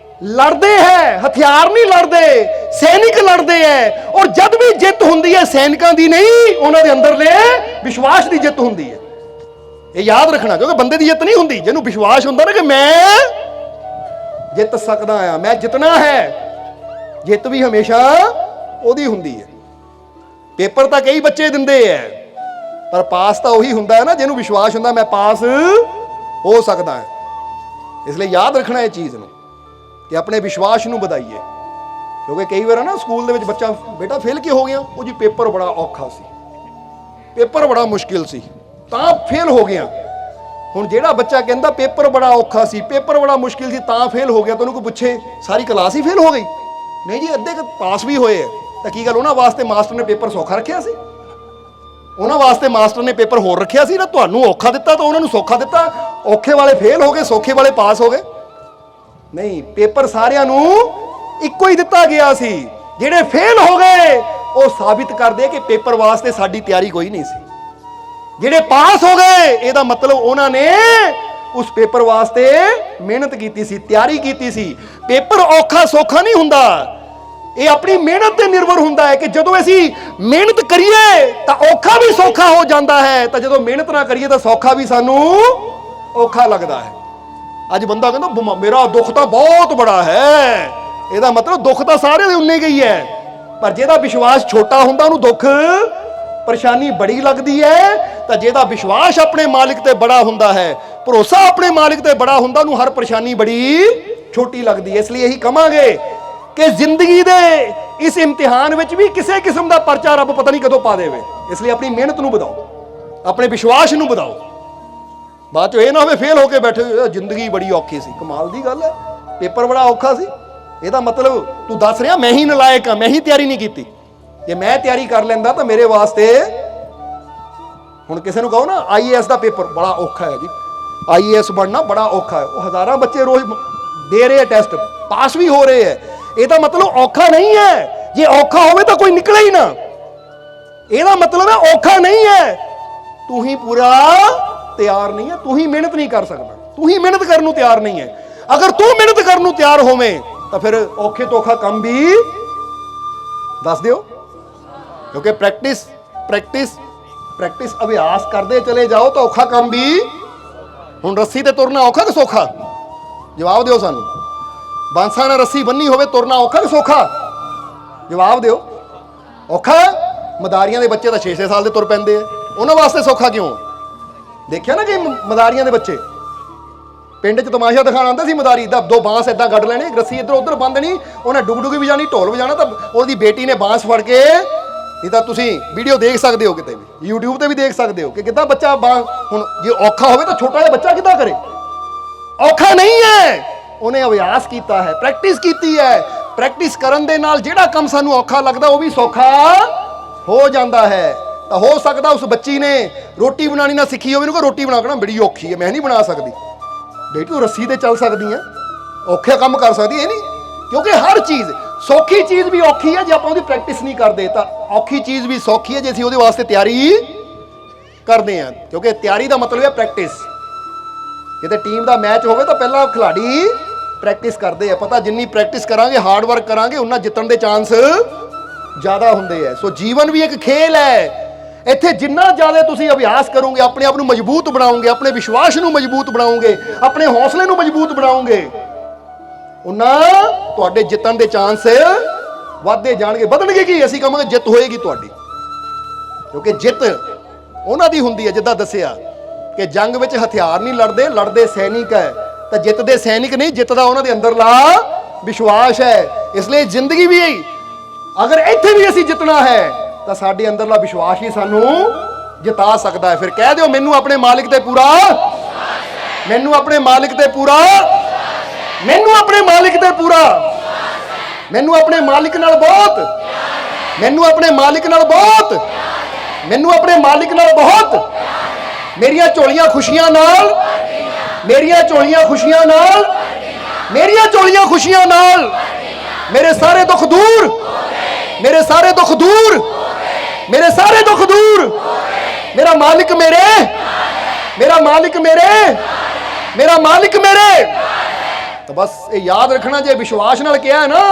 ਲੜਦੇ ਹੈ, ਹਥਿਆਰ ਨਹੀਂ ਲੜਦੇ, ਸੈਨਿਕ ਲੜਦੇ ਹੈ। ਔਰ ਜਦ ਵੀ ਜਿੱਤ ਹੁੰਦੀ ਹੈ, ਸੈਨਿਕਾਂ ਦੀ ਨਹੀਂ, ਉਹਨਾਂ ਦੇ ਅੰਦਰਲੇ ਵਿਸ਼ਵਾਸ ਦੀ ਜਿੱਤ ਹੁੰਦੀ ਹੈ। ਇਹ ਯਾਦ ਰੱਖਣਾ, ਕਿਉਂਕਿ ਬੰਦੇ ਦੀ ਜਿੱਤ ਨਹੀਂ ਹੁੰਦੀ। ਜਿਹਨੂੰ ਵਿਸ਼ਵਾਸ ਹੁੰਦਾ ਨਾ ਕਿ ਮੈਂ ਜਿੱਤ ਸਕਦਾ ਆ, ਮੈਂ ਜਿੱਤਣਾ ਹੈ, ਜਿੱਤ ਵੀ ਹਮੇਸ਼ਾ ਉਹਦੀ ਹੁੰਦੀ ਹੈ। ਪੇਪਰ ਤਾਂ ਕਈ ਬੱਚੇ ਦਿੰਦੇ ਐ, ਪਰ ਪਾਸ ਤਾਂ ਉਹੀ ਹੁੰਦਾ ਹੈ ਨਾ ਜਿਹਨੂੰ ਵਿਸ਼ਵਾਸ ਹੁੰਦਾ ਮੈਂ ਪਾਸ ਹੋ ਸਕਦਾ ਹੈ। ਇਸ ਲਈ ਯਾਦ ਰੱਖਣਾ ਇਹ ਚੀਜ਼ ਨੂੰ ਕਿ ਆਪਣੇ ਵਿਸ਼ਵਾਸ ਨੂੰ ਵਧਾਈਏ। ਕਿਉਂਕਿ ਕਈ ਵਾਰ ਨਾ ਸਕੂਲ ਦੇ ਵਿੱਚ ਬੱਚਾ, ਬੇਟਾ ਫੇਲ ਕਿਉਂ ਹੋ ਗਿਆ? ਉਹ ਜੀ ਪੇਪਰ ਬੜਾ ਔਖਾ ਸੀ, ਪੇਪਰ ਬੜਾ ਮੁਸ਼ਕਿਲ ਸੀ ਤਾਂ ਫੇਲ ਹੋ ਗਿਆ। ਹੁਣ ਜਿਹੜਾ ਬੱਚਾ ਕਹਿੰਦਾ ਪੇਪਰ ਬੜਾ ਔਖਾ ਸੀ, ਪੇਪਰ ਬੜਾ ਮੁਸ਼ਕਿਲ ਸੀ ਤਾਂ ਫੇਲ ਹੋ ਗਿਆ, ਤਾਂ ਉਹਨੂੰ ਕੋਈ ਪੁੱਛੇ ਸਾਰੀ ਕਲਾਸ ਹੀ ਫੇਲ ਹੋ ਗਈ? ਨਹੀਂ ਜੀ, ਅੱਧੇ ਪਾਸ ਵੀ ਹੋਏ ਆ। ਤਾਂ ਕੀ ਗੱਲ, ਉਹਨਾਂ ਵਾਸਤੇ ਮਾਸਟਰ ਨੇ ਪੇਪਰ ਸੌਖਾ ਰੱਖਿਆ ਸੀ? ਉਹਨਾਂ ਵਾਸਤੇ ਮਾਸਟਰ ਨੇ ਪੇਪਰ ਹੋਰ ਰੱਖਿਆ ਸੀ ਨਾ? ਤੁਹਾਨੂੰ ਔਖਾ ਦਿੱਤਾ ਤਾਂ ਉਹਨਾਂ ਨੂੰ ਸੌਖਾ ਦਿੱਤਾ। ਔਖੇ ਵਾਲੇ ਫੇਲ ਹੋ ਗਏ, ਸੌਖੇ ਵਾਲੇ ਪਾਸ ਹੋ ਗਏ? ਨਹੀਂ, ਪੇਪਰ ਸਾਰਿਆਂ ਨੂੰ ਇੱਕੋ ਹੀ ਦਿੱਤਾ ਗਿਆ ਸੀ। ਜਿਹੜੇ ਫੇਲ ਹੋ ਗਏ ਉਹ ਸਾਬਿਤ ਕਰਦੇ ਕਿ ਪੇਪਰ ਵਾਸਤੇ ਸਾਡੀ ਤਿਆਰੀ ਕੋਈ ਨਹੀਂ ਸੀ। ਜਿਹੜੇ ਪਾਸ ਹੋ ਗਏ ਇਹਦਾ ਮਤਲਬ ਉਹਨਾਂ ਨੇ ਉਸ ਪੇਪਰ ਵਾਸਤੇ ਮਿਹਨਤ ਕੀਤੀ ਸੀ, ਤਿਆਰੀ ਕੀਤੀ ਸੀ। ਪੇਪਰ ਔਖਾ ਸੌਖਾ ਨਹੀਂ ਹੁੰਦਾ, ਇਹ ਆਪਣੀ ਮਿਹਨਤ ਤੇ ਨਿਰਭਰ ਹੁੰਦਾ ਹੈ ਕਿ ਜਦੋਂ ਅਸੀਂ ਮਿਹਨਤ ਕਰੀਏ ਤਾਂ ਔਖਾ ਵੀ ਸੌਖਾ ਹੋ ਜਾਂਦਾ ਹੈ, ਤਾਂ ਜਦੋਂ ਮਿਹਨਤ ਨਾ ਕਰੀਏ ਤਾਂ ਸੌਖਾ ਵੀ ਸਾਨੂੰ ਔਖਾ ਲੱਗਦਾ ਹੈ। ਅੱਜ ਬੰਦਾ ਕਹਿੰਦਾ ਮੇਰਾ ਦੁੱਖ ਤਾਂ ਬਹੁਤ ਬੜਾ ਹੈ, ਇਹਦਾ ਮਤਲਬ ਦੁੱਖ ਤਾਂ ਸਾਰਿਆਂ ਦੇ ਉਨੇ ਗਈ ਹੈ। ਪਰ ਜਿਹਦਾ ਵਿਸ਼ਵਾਸ ਛੋਟਾ ਹੁੰਦਾ ਉਹਨੂੰ ਦੁੱਖ ਪਰੇਸ਼ਾਨੀ ਬੜੀ ਲੱਗਦੀ ਹੈ। ਤਾਂ ਜਿਹਦਾ ਵਿਸ਼ਵਾਸ ਆਪਣੇ ਮਾਲਿਕ ਤੇ ਬੜਾ ਹੁੰਦਾ ਹੈ, ਭਰੋਸਾ ਆਪਣੇ ਮਾਲਿਕ ਤੇ ਬੜਾ ਹੁੰਦਾ, ਉਹਨੂੰ ਹਰ ਪਰੇਸ਼ਾਨੀ ਬੜੀ ਛੋਟੀ ਲੱਗਦੀ ਹੈ। ਇਸ ਲਈ ਇਹੀ ਕਹਾਂਗੇ ਕਿ ਜ਼ਿੰਦਗੀ ਦੇ ਇਸ ਇਮਤਿਹਾਨ ਵਿੱਚ ਵੀ ਕਿਸੇ ਕਿਸਮ ਦਾ ਪਰਚਾ ਰੱਬ ਪਤਾ ਨਹੀਂ ਕਦੋਂ ਪਾ ਦੇਵੇ। ਇਸ ਲਈ ਆਪਣੀ ਮਿਹਨਤ ਨੂੰ ਵਧਾਓ, ਆਪਣੇ ਵਿਸ਼ਵਾਸ ਨੂੰ ਵਧਾਓ। ਬਾਅਦ ਚੋਂ ਇਹ ਨਾ ਹੋਵੇ ਫੇਲ ਹੋ ਕੇ ਬੈਠੇ, ਜ਼ਿੰਦਗੀ ਬੜੀ ਔਖੀ ਸੀ। ਕਮਾਲ ਦੀ ਗੱਲ ਹੈ, ਪੇਪਰ ਬੜਾ ਔਖਾ ਸੀ, ਇਹਦਾ ਮਤਲਬ ਤੂੰ ਦੱਸ ਰਿਹਾ ਮੈਂ ਹੀ ਨਲਾਇਕ ਹਾਂ, ਮੈਂ ਹੀ ਤਿਆਰੀ ਨਹੀਂ ਕੀਤੀ। ਜੇ ਮੈਂ ਤਿਆਰੀ ਕਰ ਲੈਂਦਾ ਤਾਂ ਮੇਰੇ ਵਾਸਤੇ, ਹੁਣ ਕਿਸੇ ਨੂੰ ਕਹੋ ਨਾ IAS ਦਾ ਪੇਪਰ ਬੜਾ ਔਖਾ ਹੈ ਜੀ, IAS ਬਣਨਾ ਬੜਾ ਔਖਾ ਹੈ, ਉਹ ਹਜ਼ਾਰਾਂ ਬੱਚੇ ਰੋਜ਼ ਦੇ ਰਹੇ ਆ ਟੈਸਟ, ਪਾਸ ਵੀ ਹੋ ਰਹੇ ਹੈ। ਇਹਦਾ ਮਤਲਬ ਔਖਾ ਨਹੀਂ ਹੈ। ਜੇ ਔਖਾ ਹੋਵੇ ਤਾਂ ਕੋਈ ਨਿਕਲੇ ਹੀ ਨਾ। ਇਹਦਾ ਮਤਲਬ ਹੈ ਔਖਾ ਨਹੀਂ ਹੈ, ਤੂੰ ਹੀ ਪੂਰਾ ਤਿਆਰ ਨਹੀਂ ਹੈ, ਤੂੰ ਹੀ ਮਿਹਨਤ ਨਹੀਂ ਕਰ ਸਕਦਾ, ਤੂੰ ਹੀ ਮਿਹਨਤ ਕਰਨ ਨੂੰ ਤਿਆਰ ਨਹੀਂ ਹੈ। ਅਗਰ ਤੂੰ ਮਿਹਨਤ ਕਰਨ ਨੂੰ ਤਿਆਰ ਹੋਵੇਂ ਤਾਂ ਫਿਰ ਔਖੇ ਤੋਂ ਔਖਾ ਕੰਮ ਵੀ ਦੱਸ ਦਿਓ। ਕਿਉਂਕਿ ਪ੍ਰੈਕਟਿਸ ਪ੍ਰੈਕਟਿਸ ਪ੍ਰੈਕਟਿਸ ਅਭਿਆਸ ਕਰਦੇ ਚਲੇ ਜਾਓ ਤਾਂ ਔਖਾ ਕੰਮ ਵੀ। ਹੁਣ ਰੱਸੀ ਤੇ ਤੁਰਨਾ ਔਖਾ ਕਿ ਸੌਖਾ? ਜਵਾਬ ਦਿਓ ਸਾਨੂੰ। ਬਾਂਸਾਂ ਨਾਲ ਰੱਸੀ ਬੰਨੀ ਹੋਵੇ ਤੁਰਨਾ ਔਖਾ ਕਿ ਸੌਖਾ? ਜਵਾਬ ਦਿਓ। ਔਖਾ। ਮਦਾਰੀਆਂ ਦੇ ਬੱਚੇ ਤਾਂ 6-6 ਸਾਲ ਦੇ ਤੁਰ ਪੈਂਦੇ ਆ, ਉਹਨਾਂ ਵਾਸਤੇ ਸੌਖਾ ਕਿਉਂ? ਦੇਖਿਆ ਨਾ ਕਿ ਮਦਾਰੀਆਂ ਦੇ ਬੱਚੇ ਪਿੰਡ 'ਚ ਤਮਾਸ਼ਾ ਦਿਖਾਣ ਆਉਂਦੇ ਸੀ। ਮਦਾਰੀ ਦਾ ਦੋ ਬਾਂਸ ਏਦਾਂ ਗੱਡ ਲੈਣੇ, ਰੱਸੀ ਇੱਧਰ ਉੱਧਰ ਬੰਨ ਦੇਣੀ, ਉਹਨੇ ਡੁਗ ਡੁਗੀ ਵਜਾਣੀ, ਢੋਲ ਵਜਾਣਾ, ਤਾਂ ਉਹਦੀ ਬੇਟੀ ਨੇ ਬਾਂਸ ਫੜ ਕੇ, ਨਹੀਂ ਤਾਂ ਤੁਸੀਂ ਵੀਡੀਓ ਦੇਖ ਸਕਦੇ ਹੋ ਕਿਤੇ ਵੀ, YouTube ਤੇ ਵੀ ਦੇਖ ਸਕਦੇ ਹੋ ਕਿ ਕਿੱਦਾਂ ਬੱਚਾ ਹੁਣ ਜੇ ਔਖਾ ਹੋਵੇ ਤਾਂ ਛੋਟਾ ਜਿਹਾ ਬੱਚਾ ਕਿੱਦਾਂ ਕਰੇ? ਔਖਾ ਨਹੀਂ ਹੈ, ਉਹਨੇ ਅਭਿਆਸ ਕੀਤਾ ਹੈ, ਪ੍ਰੈਕਟਿਸ ਕੀਤੀ ਹੈ। ਪ੍ਰੈਕਟਿਸ ਕਰਨ ਦੇ ਨਾਲ ਜਿਹੜਾ ਕੰਮ ਸਾਨੂੰ ਔਖਾ ਲੱਗਦਾ ਉਹ ਵੀ ਸੌਖਾ ਹੋ ਜਾਂਦਾ ਹੈ। ਤਾਂ ਹੋ ਸਕਦਾ ਉਸ ਬੱਚੀ ਨੇ ਰੋਟੀ ਬਣਾਉਣੀ ਨਾ ਸਿੱਖੀ ਹੋਵੇ, ਉਹਨੂੰ ਰੋਟੀ ਬਣਾ ਕੇ ਬੜੀ ਔਖੀ ਹੈ, ਮੈਂ ਨਹੀਂ ਬਣਾ ਸਕਦੀ। ਬੇਟੀ ਤੂੰ ਰੱਸੀ ਤੇ ਚੱਲ ਸਕਦੀ ਹੈ, ਔਖੇ ਕੰਮ ਕਰ ਸਕਦੀ, ਇਹ ਨਹੀਂ। ਕਿਉਂਕਿ ਹਰ ਚੀਜ਼, ਸੌਖੀ ਚੀਜ਼ ਵੀ ਔਖੀ ਹੈ ਜੇ ਆਪਾਂ ਉਹਦੀ ਪ੍ਰੈਕਟਿਸ ਨਹੀਂ ਕਰਦੇ, ਤਾਂ ਔਖੀ ਚੀਜ਼ ਵੀ ਸੌਖੀ ਹੈ ਜੇ ਅਸੀਂ ਉਹਦੇ ਵਾਸਤੇ ਤਿਆਰੀ ਕਰਦੇ ਹਾਂ। ਕਿਉਂਕਿ ਤਿਆਰੀ ਦਾ ਮਤਲਬ ਹੈ ਪ੍ਰੈਕਟਿਸ। ਕਿਤੇ ਟੀਮ ਦਾ ਮੈਚ ਹੋਵੇ ਤਾਂ ਪਹਿਲਾਂ ਖਿਡਾਰੀ ਪ੍ਰੈਕਟਿਸ ਕਰਦੇ ਆ, ਪਤਾ ਜਿੰਨੀ ਪ੍ਰੈਕਟਿਸ ਕਰਾਂਗੇ, ਹਾਰਡ ਵਰਕ ਕਰਾਂਗੇ, ਉਨਾ ਜਿੱਤਣ ਦੇ ਚਾਂਸ ਜ਼ਿਆਦਾ ਹੁੰਦੇ ਆ। ਸੋ ਜੀਵਨ ਵੀ ਇੱਕ ਖੇਲ ਹੈ। ਇੱਥੇ ਜਿੰਨਾ ਜ਼ਿਆਦਾ ਤੁਸੀਂ ਅਭਿਆਸ ਕਰੋਗੇ, ਆਪਣੇ ਆਪ ਨੂੰ ਮਜ਼ਬੂਤ ਬਣਾਓਗੇ, ਆਪਣੇ ਵਿਸ਼ਵਾਸ ਨੂੰ ਮਜ਼ਬੂਤ ਬਣਾਓਗੇ, ਆਪਣੇ ਹੌਸਲੇ ਨੂੰ ਮਜ਼ਬੂਤ ਬਣਾਓਗੇ, ਉਹਨਾਂ ਤੁਹਾਡੇ ਜਿੱਤਣ ਦੇ ਚਾਂਸ ਵੱਧਦੇ ਜਾਣਗੇ। ਵਧਣਗੇ ਕੀ? ਅਸੀਂ ਕਹਾਂਗੇ ਜਿੱਤ ਹੋਏਗੀ ਤੁਹਾਡੀ। ਕਿਉਂਕਿ ਜਿੱਤ ਉਹਨਾਂ ਦੀ ਹੁੰਦੀ ਹੈ, ਜਿੱਦਾਂ ਦੱਸਿਆ ਕਿ ਜੰਗ ਵਿੱਚ ਹਥਿਆਰ ਨਹੀਂ ਲੜਦੇ, ਲੜਦੇ ਸੈਨਿਕ ਹੈ। ਤਾਂ ਜਿੱਤਦੇ ਸੈਨਿਕ ਨਹੀਂ, ਜਿੱਤਦਾ ਉਹਨਾਂ ਦੇ ਅੰਦਰਲਾ ਵਿਸ਼ਵਾਸ ਹੈ। ਇਸ ਲਈ ਜ਼ਿੰਦਗੀ ਵੀ ਅਗਰ ਇੱਥੇ ਵੀ ਅਸੀਂ ਜਿੱਤਣਾ ਹੈ ਤਾਂ ਸਾਡੇ ਅੰਦਰਲਾ ਵਿਸ਼ਵਾਸ ਹੀ ਸਾਨੂੰ ਜਿਤਾ ਸਕਦਾ ਹੈ। ਫਿਰ ਕਹਿ ਦਿਓ ਮੈਨੂੰ ਆਪਣੇ ਮਾਲਿਕ ਤੇ ਪੂਰਾ, ਮੈਨੂੰ ਆਪਣੇ ਮਾਲਿਕ ਤੇ ਪੂਰਾ, ਮੈਨੂੰ ਆਪਣੇ ਮਾਲਿਕ ਤੇ ਪੂਰਾ, ਮੈਨੂੰ ਆਪਣੇ ਮਾਲਿਕ ਨਾਲ ਬਹੁਤ, ਮੈਨੂੰ ਆਪਣੇ ਮਾਲਿਕ ਨਾਲ ਬਹੁਤ, ਮੈਨੂੰ ਆਪਣੇ ਮਾਲਿਕ ਨਾਲ ਬਹੁਤ, ਮੇਰੀਆਂ ਝੋਲੀਆਂ ਖੁਸ਼ੀਆਂ ਨਾਲ, ਮੇਰੀਆਂ ਝੋਲੀਆਂ ਖੁਸ਼ੀਆਂ ਨਾਲ, ਮੇਰੀਆਂ ਝੋਲੀਆਂ ਖੁਸ਼ੀਆਂ ਨਾਲ, ਮੇਰੇ ਸਾਰੇ ਦੁੱਖ ਦੂਰ, ਮੇਰੇ ਸਾਰੇ ਦੁੱਖ ਦੂਰ, ਮੇਰੇ ਸਾਰੇ ਦੁੱਖ ਦੂਰ, ਮੇਰਾ ਮਾਲਿਕ ਮੇਰੇ, ਮੇਰਾ ਮਾਲਿਕ ਮੇਰੇ, ਮੇਰਾ ਮਾਲਿਕ ਮੇਰੇ। ਤਾਂ ਬਸ ਇਹ ਯਾਦ ਰੱਖਣਾ, ਜੇ ਵਿਸ਼ਵਾਸ ਨਾਲ ਕਿਹਾ ਨਾ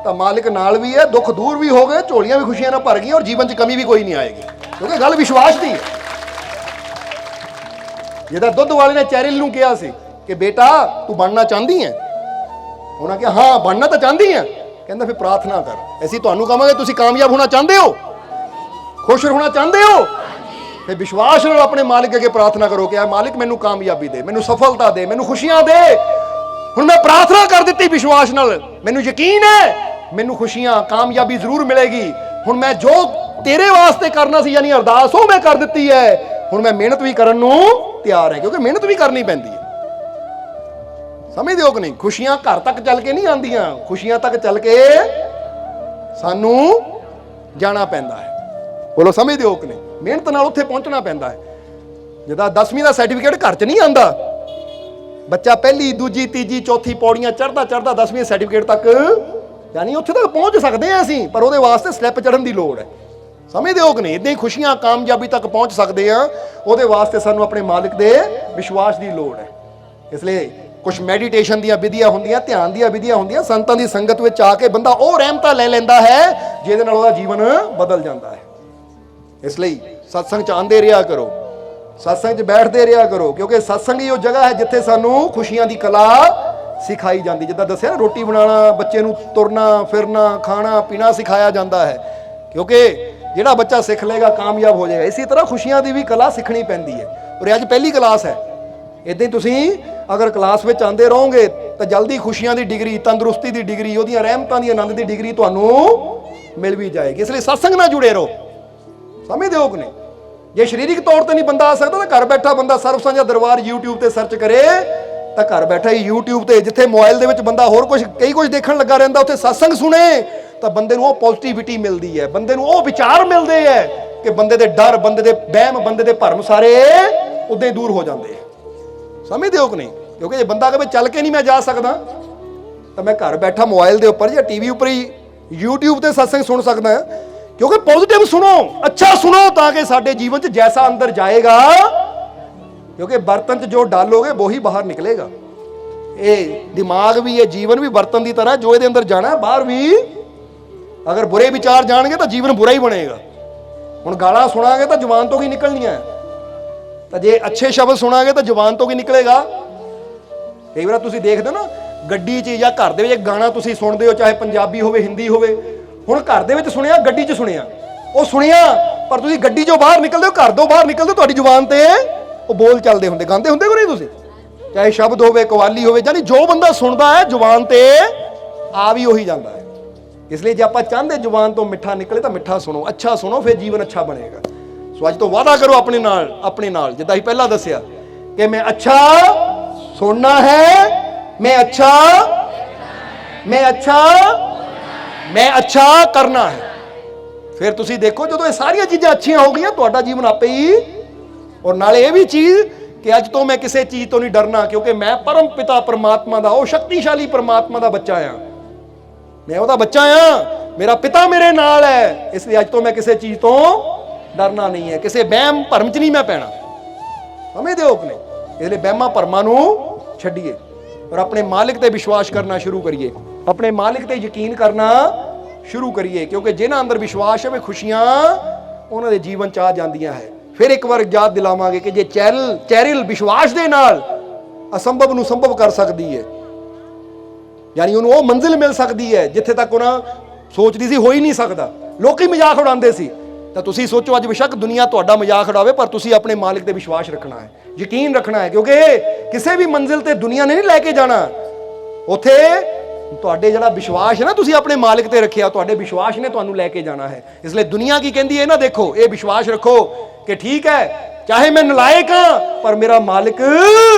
ਤਾਂ ਮਾਲਿਕ ਨਾਲ ਵੀ ਹੈ, ਦੁੱਖ ਦੂਰ ਵੀ ਹੋ ਗਏ, ਝੋਲੀਆਂ ਵੀ ਖੁਸ਼ੀਆਂ ਨਾਲ ਭਰ ਗਈਆਂ, ਔਰ ਜੀਵਨ 'ਚ ਕਮੀ ਵੀ ਕੋਈ ਨਹੀਂ ਆਏਗੀ, ਕਿਉਂਕਿ ਗੱਲ ਵਿਸ਼ਵਾਸ ਦੀ ਹੈ। ਜਿਹਦਾ ਦੁੱਧ ਵਾਲੇ ਨੇ ਚੈਰਿਲ ਨੂੰ ਕਿਹਾ ਸੀ ਕਿ ਬੇਟਾ ਤੂੰ ਬਣਨਾ ਚਾਹੁੰਦੀ ਹੈ, ਉਹਨਾਂ ਕਿਹਾ ਹਾਂ ਬਣਨਾ ਤਾਂ ਚਾਹੁੰਦੀ ਹੈ, ਕਹਿੰਦਾ ਫਿਰ ਪ੍ਰਾਰਥਨਾ ਕਰ, ਅਸੀਂ ਤੁਹਾਨੂੰ ਕਹਾਂਗੇ ਤੁਸੀਂ ਕਾਮਯਾਬ ਹੋਣਾ ਚਾਹੁੰਦੇ ਹੋ, ਖੁਸ਼ ਹੋਣਾ ਚਾਹੁੰਦੇ ਹੋ, ਫਿਰ ਵਿਸ਼ਵਾਸ ਨਾਲ ਆਪਣੇ ਮਾਲਿਕ ਅੱਗੇ ਪ੍ਰਾਰਥਨਾ ਕਰੋ ਕਿ ਆ ਮਾਲਿਕ ਮੈਨੂੰ ਕਾਮਯਾਬੀ ਦੇ, ਮੈਨੂੰ ਸਫਲਤਾ ਦੇ, ਮੈਨੂੰ ਖੁਸ਼ੀਆਂ ਦੇ। ਹੁਣ ਮੈਂ ਪ੍ਰਾਰਥਨਾ ਕਰ ਦਿੱਤੀ ਵਿਸ਼ਵਾਸ ਨਾਲ, ਮੈਨੂੰ ਯਕੀਨ ਹੈ ਮੈਨੂੰ ਖੁਸ਼ੀਆਂ ਕਾਮਯਾਬੀ ਜ਼ਰੂਰ ਮਿਲੇਗੀ। ਹੁਣ ਮੈਂ ਜੋ ਤੇਰੇ ਵਾਸਤੇ ਕਰਨਾ ਸੀ ਯਾਨੀ ਅਰਦਾਸ ਉਹ ਮੈਂ ਕਰ ਦਿੱਤੀ ਹੈ, ਹੁਣ ਮੈਂ ਮਿਹਨਤ ਵੀ ਕਰਨ ਨੂੰ ਤਿਆਰ ਹੈ, ਕਿਉਂਕਿ ਮਿਹਨਤ ਵੀ ਕਰਨੀ ਪੈਂਦੀ ਹੈ। ਸਮਝਦੇ ਹੋ ਕਿ ਨਹੀਂ? ਖੁਸ਼ੀਆਂ ਘਰ ਤੱਕ ਚੱਲ ਕੇ ਨਹੀਂ ਆਉਂਦੀਆਂ, ਖੁਸ਼ੀਆਂ ਤੱਕ ਚੱਲ ਕੇ ਸਾਨੂੰ ਜਾਣਾ ਪੈਂਦਾ ਹੈ। ਬੋਲੋ ਸਮਝਦੇ ਹੋ ਕਿ ਨਹੀਂ? ਮਿਹਨਤ ਨਾਲ ਉੱਥੇ ਪਹੁੰਚਣਾ ਪੈਂਦਾ ਹੈ। ਜਿੱਦਾਂ 10ਵੀਂ ਦਾ ਸਰਟੀਫਿਕੇਟ ਘਰ 'ਚ ਨਹੀਂ ਆਉਂਦਾ, ਬੱਚਾ ਪਹਿਲੀ ਦੂਜੀ ਤੀਜੀ ਚੌਥੀ ਪੌੜੀਆਂ ਚੜ੍ਹਦਾ ਚੜ੍ਹਦਾ 10ਵੀਂ ਸਰਟੀਫਿਕੇਟ ਤੱਕ ਯਾਨੀ ਉੱਥੇ ਤੱਕ ਪਹੁੰਚ ਸਕਦੇ ਹਾਂ ਅਸੀਂ, ਪਰ ਉਹਦੇ ਵਾਸਤੇ ਸਟੈਪ ਚੜ੍ਹਨ ਦੀ ਲੋੜ ਹੈ। ਸਮਝਦੇ ਹੋ ਕਿ ਨਹੀਂ? ਇਦਾਂ ਹੀ ਖੁਸ਼ੀਆਂ ਕਾਮਯਾਬੀ ਤੱਕ ਪਹੁੰਚ ਸਕਦੇ ਹਾਂ, ਉਹਦੇ ਵਾਸਤੇ ਸਾਨੂੰ ਆਪਣੇ ਮਾਲਿਕ ਦੇ ਵਿਸ਼ਵਾਸ ਦੀ ਲੋੜ ਹੈ। ਇਸ ਲਈ ਕੁਝ ਮੈਡੀਟੇਸ਼ਨ ਦੀਆਂ ਵਿਧੀਆਂ ਹੁੰਦੀਆਂ, ਧਿਆਨ ਦੀਆਂ ਵਿਧੀਆਂ ਹੁੰਦੀਆਂ, ਸੰਤਾਂ ਦੀ ਸੰਗਤ ਵਿੱਚ ਆ ਕੇ ਬੰਦਾ ਉਹ ਰਹਿਮਤਾਂ ਲੈ ਲੈਂਦਾ ਹੈ ਜਿਹਦੇ ਨਾਲ ਉਹਦਾ ਜੀਵਨ ਬਦਲ ਜਾਂਦਾ ਹੈ। ਇਸ ਲਈ ਸਤਸੰਗ 'ਚ ਆਉਂਦੇ ਰਿਹਾ ਕਰੋ, ਸਤਸੰਗ 'ਚ ਬੈਠਦੇ ਰਿਹਾ ਕਰੋ, ਕਿਉਂਕਿ ਸਤਸੰਗ ਹੀ ਉਹ ਜਗ੍ਹਾ ਹੈ ਜਿੱਥੇ ਸਾਨੂੰ ਖੁਸ਼ੀਆਂ ਦੀ ਕਲਾ ਸਿਖਾਈ ਜਾਂਦੀ। ਜਿੱਦਾਂ ਦੱਸਿਆ ਨਾ, ਰੋਟੀ ਬਣਾਉਣਾ, ਬੱਚੇ ਨੂੰ ਤੁਰਨਾ ਫਿਰਨਾ ਖਾਣਾ ਪੀਣਾ ਸਿਖਾਇਆ ਜਾਂਦਾ ਹੈ, ਕਿਉਂਕਿ ਜਿਹੜਾ ਬੱਚਾ ਸਿੱਖ ਲਏਗਾ ਕਾਮਯਾਬ ਹੋ ਜਾਏਗਾ। ਇਸੇ ਤਰ੍ਹਾਂ ਖੁਸ਼ੀਆਂ ਦੀ ਵੀ ਕਲਾ ਸਿੱਖਣੀ ਪੈਂਦੀ ਹੈ, ਔਰ ਅੱਜ ਪਹਿਲੀ ਕਲਾਸ ਹੈ। ਇੱਦਾਂ ਹੀ ਤੁਸੀਂ ਅਗਰ ਕਲਾਸ ਵਿੱਚ ਆਉਂਦੇ ਰਹੋਗੇ ਤਾਂ ਜਲਦੀ ਖੁਸ਼ੀਆਂ ਦੀ ਡਿਗਰੀ, ਤੰਦਰੁਸਤੀ ਦੀ ਡਿਗਰੀ, ਉਹਦੀਆਂ ਰਹਿਮਤਾਂ ਦੀ ਆਨੰਦ ਦੀ ਡਿਗਰੀ ਤੁਹਾਨੂੰ ਮਿਲ ਵੀ ਜਾਏਗੀ। ਇਸ ਲਈ ਸਤਸੰਗ ਨਾਲ ਜੁੜੇ ਰਹੋ। ਸਮਝਦੇ ਹੋ ਕਿ ਨਹੀਂ? ਜੇ ਸਰੀਰਕ ਤੌਰ ਤੇ ਨਹੀਂ ਬੰਦਾ ਆ ਸਕਦਾ ਤਾਂ ਘਰ ਬੈਠਾ ਬੰਦਾ ਸਰਬ ਸਾਂਝਾ ਦਰਬਾਰ YouTube ਤੇ ਸਰਚ ਕਰੇ ਤਾਂ ਘਰ ਬੈਠਾ ਹੀ YouTube ਤੇ, ਜਿੱਥੇ ਮੋਬਾਈਲ ਦੇ ਵਿੱਚ ਬੰਦਾ ਹੋਰ ਕਈ ਕੁਝ ਦੇਖਣ ਲੱਗਾ ਰਹਿੰਦਾ, ਉੱਥੇ ਸਤਸੰਗ ਸੁਣੇ ਤਾਂ ਬੰਦੇ ਨੂੰ ਉਹ ਪੋਜ਼ਿਟਿਵਿਟੀ ਮਿਲਦੀ ਹੈ, ਬੰਦੇ ਨੂੰ ਉਹ ਵਿਚਾਰ ਮਿਲਦੇ ਹੈ ਕਿ ਬੰਦੇ ਦੇ ਡਰ, ਬੰਦੇ ਦੇ ਵਹਿਮ, ਬੰਦੇ ਦੇ ਭਰਮ ਸਾਰੇ ਉਦਾਂ ਹੀ ਦੂਰ ਹੋ ਜਾਂਦੇ ਆ। ਸਮਝਦੇ ਹੋ ਕਿ ਨਹੀਂ? ਕਿਉਂਕਿ ਜੇ ਬੰਦਾ ਕਹੇ ਚੱਲ ਕੇ ਨਹੀਂ ਮੈਂ ਜਾ ਸਕਦਾ ਤਾਂ ਮੈਂ ਘਰ ਬੈਠਾ ਮੋਬਾਈਲ ਦੇ ਉੱਪਰ ਜਾਂ ਟੀਵੀ ਉੱਪਰ ਹੀ YouTube ਤੇ ਸਤਸੰਗ ਸੁਣ ਸਕਦਾ, ਕਿਉਂਕਿ ਪੋਜ਼ਿਟਿਵ ਸੁਣੋ, ਅੱਛਾ ਸੁਣੋ, ਤਾਂ ਕਿ ਸਾਡੇ ਜੀਵਨ 'ਚ ਜੈਸਾ ਅੰਦਰ ਜਾਏਗਾ, ਕਿਉਂਕਿ ਬਰਤਨ 'ਚ ਜੋ ਡਾਲੋਗੇ ਉਹੀ ਬਾਹਰ ਨਿਕਲੇਗਾ। ਇਹ ਦਿਮਾਗ ਵੀ, ਇਹ ਜੀਵਨ ਵੀ ਬਰਤਨ ਦੀ ਤਰ੍ਹਾਂ, ਜੋ ਇਹਦੇ ਅੰਦਰ ਜਾਣਾ ਬਾਹਰ ਵੀ ਅਗਰ ਬੁਰੇ ਵਿਚਾਰ ਜਾਣਗੇ ਤਾਂ ਜੀਵਨ ਬੁਰਾ ਹੀ ਬਣੇਗਾ। ਹੁਣ ਗਾਲਾਂ ਸੁਣਾਂਗੇ ਤਾਂ ਜ਼ੁਬਾਨ ਤੋਂ ਕੀ ਨਿਕਲਣੀਆਂ, ਤਾਂ ਜੇ ਅੱਛੇ ਸ਼ਬਦ ਸੁਣਾਂਗੇ ਤਾਂ ਜ਼ੁਬਾਨ ਤੋਂ ਕੀ ਨਿਕਲੇਗਾ। ਕਈ ਵਾਰ ਤੁਸੀਂ ਦੇਖਦੇ ਹੋ ਨਾ, ਗੱਡੀ 'ਚ ਜਾਂ ਘਰ ਦੇ ਵਿੱਚ ਗਾਣਾ ਤੁਸੀਂ ਸੁਣਦੇ ਹੋ, ਚਾਹੇ ਪੰਜਾਬੀ ਹੋਵੇ ਹਿੰਦੀ ਹੋਵੇ। ਹੁਣ ਘਰ ਦੇ ਵਿੱਚ ਸੁਣਿਆ, ਗੱਡੀ 'ਚ ਸੁਣਿਆ, ਉਹ ਸੁਣਿਆ, ਪਰ ਤੁਸੀਂ ਗੱਡੀ 'ਚੋਂ ਬਾਹਰ ਨਿਕਲਦੇ ਹੋ, ਘਰ ਤੋਂ ਬਾਹਰ ਨਿਕਲਦੇ ਹੋ, ਤੁਹਾਡੀ ਜ਼ੁਬਾਨ ਤੇ ਉਹ ਬੋਲ ਚੱਲਦੇ ਹੁੰਦੇ, ਗਾਉਂਦੇ ਹੁੰਦੇ ਕੋ ਨਹੀਂ ਤੁਸੀਂ, ਚਾਹੇ ਸ਼ਬਦ ਹੋਵੇ, ਕਵਾਲੀ ਹੋਵੇ, ਯਾਨੀ ਜੋ ਬੰਦਾ ਸੁਣਦਾ ਹੈ ਜ਼ੁਬਾਨ ਤੇ ਆ ਵੀ ਉਹੀ ਜਾਂਦਾ ਹੈ। ਇਸ ਲਈ ਜੇ ਆਪਾਂ ਚਾਹੁੰਦੇ ਜ਼ੁਬਾਨ ਤੋਂ ਮਿੱਠਾ ਨਿਕਲੇ ਤਾਂ ਮਿੱਠਾ ਸੁਣੋ, ਅੱਛਾ ਸੁਣੋ, ਫਿਰ ਜੀਵਨ ਅੱਛਾ ਬਣੇਗਾ। ਸੋ ਅੱਜ ਤੋਂ ਵਾਅਦਾ ਕਰੋ ਆਪਣੇ ਨਾਲ, ਜਿੱਦਾਂ ਹੀ ਪਹਿਲਾਂ ਦੱਸਿਆ ਕਿ ਮੈਂ ਅੱਛਾ ਸੁਣਨਾ ਹੈ, ਮੈਂ ਅੱਛਾ ਕਰਨਾ ਹੈ। ਫਿਰ ਤੁਸੀਂ ਦੇਖੋ ਜਦੋਂ ਇਹ ਸਾਰੀਆਂ ਚੀਜ਼ਾਂ ਅੱਛੀਆਂ ਹੋ ਗਈਆਂ, ਤੁਹਾਡਾ ਜੀਵਨ ਆਪੇ ਹੀ। ਔਰ ਨਾਲੇ ਇਹ ਵੀ ਚੀਜ਼ ਕਿ ਅੱਜ ਤੋਂ ਮੈਂ ਕਿਸੇ ਚੀਜ਼ ਤੋਂ ਨਹੀਂ ਡਰਨਾ, ਕਿਉਂਕਿ ਮੈਂ ਪਰਮ ਪਿਤਾ ਪਰਮਾਤਮਾ ਦਾ, ਉਹ ਸ਼ਕਤੀਸ਼ਾਲੀ ਪਰਮਾਤਮਾ ਦਾ ਬੱਚਾ ਆ, ਮੈਂ ਉਹਦਾ ਬੱਚਾ ਆ, ਮੇਰਾ ਪਿਤਾ ਮੇਰੇ ਨਾਲ ਹੈ। ਇਸ ਲਈ ਅੱਜ ਤੋਂ ਮੈਂ ਕਿਸੇ ਚੀਜ਼ ਤੋਂ ਡਰਨਾ ਨਹੀਂ ਹੈ, ਕਿਸੇ ਵਹਿਮ ਭਰਮ 'ਚ ਨਹੀਂ ਮੈਂ ਪੈਣਾ। ਸਮਝਦੇ ਹੋ ਕਿ ਨਹੀਂ? ਇਸ ਲਈ ਵਹਿਮਾਂ ਭਰਮਾਂ ਨੂੰ ਛੱਡੀਏ ਔਰ ਆਪਣੇ ਮਾਲਿਕ ਤੇ ਵਿਸ਼ਵਾਸ ਕਰਨਾ ਸ਼ੁਰੂ ਕਰੀਏ, ਆਪਣੇ ਮਾਲਿਕ ਤੇ ਯਕੀਨ ਕਰਨਾ ਸ਼ੁਰੂ ਕਰੀਏ, ਕਿਉਂਕਿ ਜਿਨ੍ਹਾਂ ਅੰਦਰ ਵਿਸ਼ਵਾਸ ਹੈ ਵੇ ਖੁਸ਼ੀਆਂ ਉਹਨਾਂ ਦੇ ਜੀਵਨ 'ਚ ਆ ਜਾਂਦੀਆਂ ਹੈ। ਫਿਰ ਇੱਕ ਵਾਰ ਯਾਦ ਦਿਲਾਵਾਂਗੇ ਕਿ ਜੇ ਚੈਰਿਲ ਵਿਸ਼ਵਾਸ ਦੇ ਨਾਲ ਅਸੰਭਵ ਨੂੰ ਸੰਭਵ ਕਰ ਸਕਦੀ ਹੈ, ਯਾਨੀ ਉਹਨੂੰ ਉਹ ਮੰਜ਼ਿਲ ਮਿਲ ਸਕਦੀ ਹੈ ਜਿੱਥੇ ਤੱਕ ਉਹਨਾਂ ਸੋਚਦੀ ਸੀ ਹੋ ਹੀ ਨਹੀਂ ਸਕਦਾ। ਲੋਕੀ ਮਜ਼ਾਕ ਉਡਾਉਂਦੇ ਸੀ, ਤਾਂ ਤੁਸੀਂ ਸੋਚੋ ਅੱਜ ਬੇਸ਼ੱਕ ਦੁਨੀਆ ਤੁਹਾਡਾ ਮਜ਼ਾਕ ਉਡਾਵੇ, ਪਰ ਤੁਸੀਂ ਆਪਣੇ ਮਾਲਿਕ ਤੇ ਵਿਸ਼ਵਾਸ ਰੱਖਣਾ ਹੈ, ਯਕੀਨ ਰੱਖਣਾ ਹੈ, ਕਿਉਂਕਿ ਕਿਸੇ ਵੀ ਮੰਜ਼ਿਲ ਤੇ ਦੁਨੀਆ ਨੇ ਨਹੀਂ ਲੈ ਕੇ ਜਾਣਾ। ਉੱਥੇ ਤੁਹਾਡੇ ਜਿਹੜਾ ਵਿਸ਼ਵਾਸ ਹੈ ਨਾ, ਤੁਸੀਂ ਆਪਣੇ ਮਾਲਿਕ ਤੇ ਰੱਖਿਆ, ਤੁਹਾਡੇ ਵਿਸ਼ਵਾਸ ਨੇ ਤੁਹਾਨੂੰ ਲੈ ਕੇ ਜਾਣਾ ਹੈ। ਇਸ ਲਈ ਦੁਨੀਆ ਕੀ ਕਹਿੰਦੀ ਹੈ ਨਾ, ਦੇਖੋ ਇਹ ਵਿਸ਼ਵਾਸ ਰੱਖੋ ਕਿ ਠੀਕ ਹੈ, ਚਾਹੇ ਮੈਂ ਨਲਾਇਕ ਹਾਂ, ਪਰ ਮੇਰਾ ਮਾਲਿਕ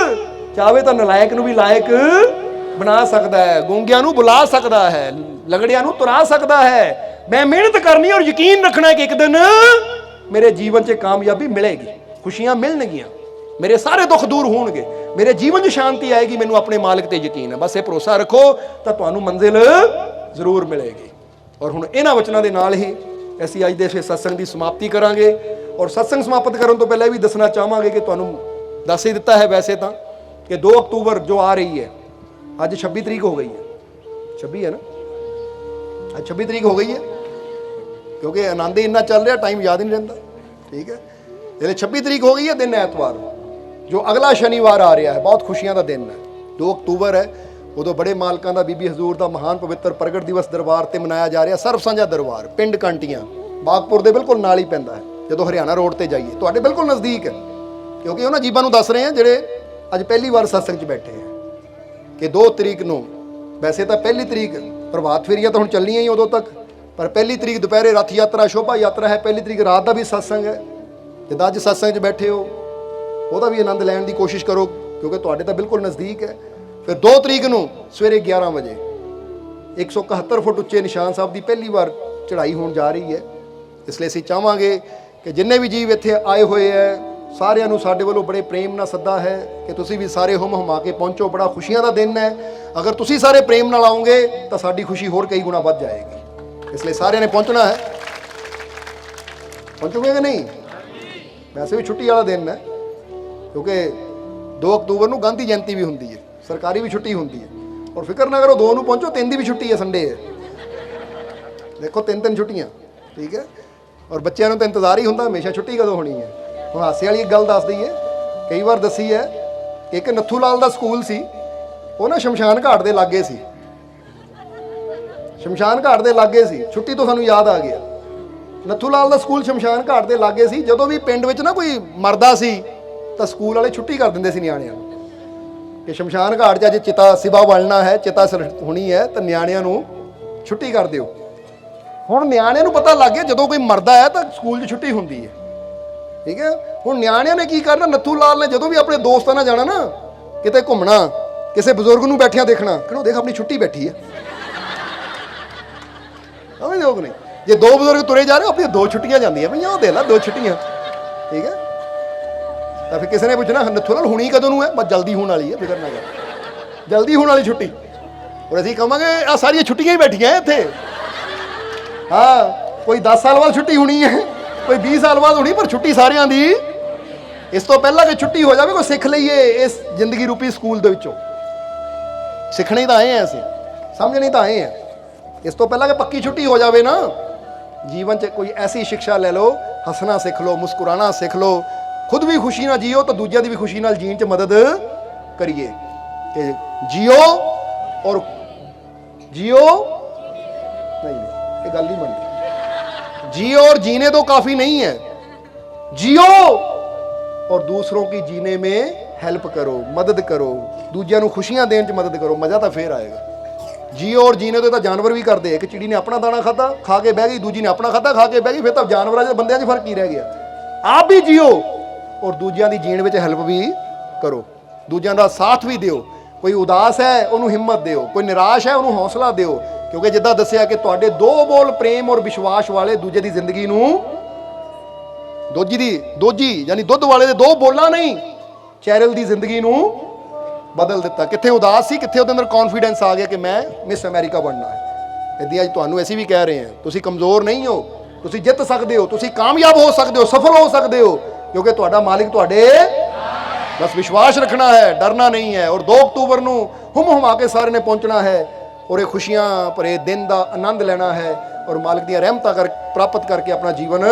ਚਾਹੇ ਤਾਂ ਨਲਾਇਕ ਨੂੰ ਵੀ ਲਾਇਕ ਬਣਾ ਸਕਦਾ ਹੈ, ਗੂੰਗਿਆਂ ਨੂੰ ਬੁਲਾ ਸਕਦਾ ਹੈ, ਲੰਗੜਿਆਂ ਨੂੰ ਤੁਰਾ ਸਕਦਾ ਹੈ, मैं मेहनत करनी और यकीन रखना है कि एक दिन मेरे जीवन 'ਚ कामयाबी मिलेगी, खुशियां मिलणगियां, मेरे सारे दुख दूर होणगे, मेरे जीवन 'ਚ शांति आएगी। मैनू अपने मालिक ते यकीन है। बस ये भरोसा रखो तो तुहानू मंजिल जरूर मिलेगी। और हुण इन्हां वचनां दे नाल ही ਅਸੀਂ ਅੱਜ ਦੇ सत्संग की समाप्ति करांगे। और सत्संग समाप्त करने तो पहले भी दसना चाहांगे कि तुहानू दस ही दिता है वैसे तो कि 2 अक्तूबर जो आ रही है, अज 26 तरीक हो गई है, 26 है ना, आज 26 तरीक हो गई है, क्योंकि आनंद ही इन्ना चल रहा, टाइम याद ही नहीं रहता। ठीक है, जैसे 26 तरीक हो गई है, दिन ऐतवार, जो अगला शनिवार आ रहा है, बहुत खुशियां का दिन है, 2 अक्तूबर है। उदों बड़े मालकां दा बीबी हजूर का महान पवित्र प्रगट दिवस दरबार से मनाया जा रहा। सर्व साझा दरबार पिंड कांटियां बागपुर के बिल्कुल नाल ही पैंदा है, जो हरियाणा रोड पर जाइए, तो बिल्कुल नज़दीक है। क्योंकि उन्होंने जीवां नूं दस रहे हैं जिहड़े अज पहली बार सत्संग 'च बैठे हैं कि 2 तरीक नूं, वैसे तो पहली तरीक प्रभात फेरियां तो हुण चलनियां ही उदों तक, पर पहली तरीक दोपहरे रथ यात्रा शोभा यात्रा है, पहली तरीक रात का भी सत्संग है। जिद्दां अज सत्संग 'च बैठे हो ਉਹਦਾ भी आनंद लैण की कोशिश करो, क्योंकि तुहाडे तो बिल्कुल नज़दीक है। फिर 2 तरीक नूं सवेरे 11 बजे 171 फुट उच्चे निशान साहब की पहली बार चढ़ाई होण जा रही है। इसलिए असीं चाहांगे कि जिन्ने भी जीव इत्थे आए हुए है, सारिਆਂ ਨੂੰ ਸਾਡੇ ਵੱਲੋਂ बड़े प्रेम ਨਾਲ सद्दा है कि तुसीं भी सारे हुम हुमा के पहुँचो। बड़ा खुशियां का दिन है, अगर तुसीं सारे प्रेम ਨਾਲ आओगे तो साडी खुशी होर कई गुना बढ़ जाएगी। इसलिए सारिਆਂ ने पहुँचना है। पहुँचोगे कि नहीं? वैसे भी छुट्टी वाला दिन है, क्योंकि 2 अक्तूबर को गांधी जयंती भी होंगी है, सरकारी भी छुट्टी होंगी है। और फिक्र ना करो, 2 ਨੂੰ पहुँचो, 3 की भी छुट्टी है, संडे है। देखो 3 छुट्टियाँ, ठीक है। और बच्चों को तो इंतजार ही होंगे हमेशा छुट्टी कदों होनी है। हम हासे वाली एक गल दस दईए, कई बार दसी है, एक नत्थू लाल का स्कूल सी, वो ना शमशान घाट के लागे सी, शमशान घाट के लागे सी। छुट्टी तो सानू याद आ गया, नत्थू लाल का स्कूल शमशान घाट के लागे सी। जदों भी पिंड विच ना कोई मरदा सी तो स्कूल वाले छुट्टी कर देंदे सी नियाणिਆਂ ਨੂੰ कि शमशान घाट 'ਚ अज चिता सिवा वलना है, चिता होनी है, तो नियाणिਆਂ ਨੂੰ छुट्टी कर दिओ। ਹੁਣ ਨਿਆਣਿਆਂ ਨੂੰ पता लग गया ਜਦੋਂ कोई मरदा है तो स्कूल 'ਚ छुट्टी होंदी है। ठीक है, ਹੁਣ ਨਿਆਣਿਆਂ ने की करना, नत्थू लाल ने ਜਦੋਂ भी अपने दोस्तां नाल जाना ना किते घूमना, किसी बजुर्ग ਨੂੰ बैठिया देखना, कहना देख अपनी छुट्टी बैठी है। समझ लोग नहीं, जे 2 बजुर्ग तुरे जा रहे हो, अपनी 2 छुट्टियां जांदियां पईयां, ਉਹ ਦੇ ला 2 छुट्टियां। ठीक है, तो फिर किसी ने पूछना नत्थू लाल हुणी कदों है? बस जल्दी होने वाली है, फिक्र ना कर, जल्दी होने वाली छुट्टी। और असीं कहांगे आ सारियां छुट्टियां ही बैठियां इत्थे। हाँ, कोई 10 साल बाद छुट्टी होनी है, कोई 20 साल बाद होनी, पर छुट्टी सारियां दी। इस तो पहला कि छुट्टी हो जाए, कोई सीख लईए इस जिंदगी रूपी स्कूल दे विचों। सीखने ही तो आए हैं, असीं समझने तो आए हैं। इस तो पहला कि पक्की छुट्टी हो जाए ना, जीवन च कोई ऐसी शिक्षा ले लो, हसना सीख लो, मुस्कुराना सीख लो, खुद भी खुशी ना जियो तो दूजिया की भी खुशी नाल जीण च मदद करिए। कि जियो और जियो नहीं, ये गल नहीं बनती। जियो और जीने तो काफ़ी नहीं है, जियो और दूसरों की जीने में हेल्प करो, मदद करो, दूजिया को खुशियां देने च मदद करो, मज़ा तो फिर आएगा। जियो और जीने तो जानवर भी करते, एक चिड़ी ने अपना दाना खाता खा के बह गई, दूजी ने अपना खाता खा के बह गई, फिर तो जानवरों बंदियां च फर्क ही रह गया। आप भी जियो और दूजिया की जीण में हेल्प भी करो, दूजिया का साथ भी दिओ। कोई उदास है उन्होंने हिम्मत दिओ, कोई निराश है उन्होंने हौसला दिओ। क्योंकि जिद्दां दस्सिया कि तुहाडे 2 बोल प्रेम और विश्वास वाले दूजे की जिंदगी नूं, दोजी यानी दुध वाले दे 2 बोलां नहीं, चैरल की जिंदगी नूं बदल दिता। कित्थे उदास सी, कित्थे उहदे अंदर कॉन्फिडेंस आ गया कि मैं मिस अमेरिका बनना है। इदां अज तुहानूं असीं भी कह रहे हैं, तुसीं कमज़ोर नहीं हो, तुसीं जित सकते हो, तुसीं कामयाब हो सकते हो, सफल हो सकते हो, क्योंकि तुहाडा मालिक तुहाडे। बस विश्वास रखना है, डरना नहीं है। और 2 अक्तूबर नूं हुम हुमा के सारे ने पहुँचना है और ये खुशियां भरे दिन का आनंद लेना है और मालिक दी रहमतां प्राप्त करके अपना जीवन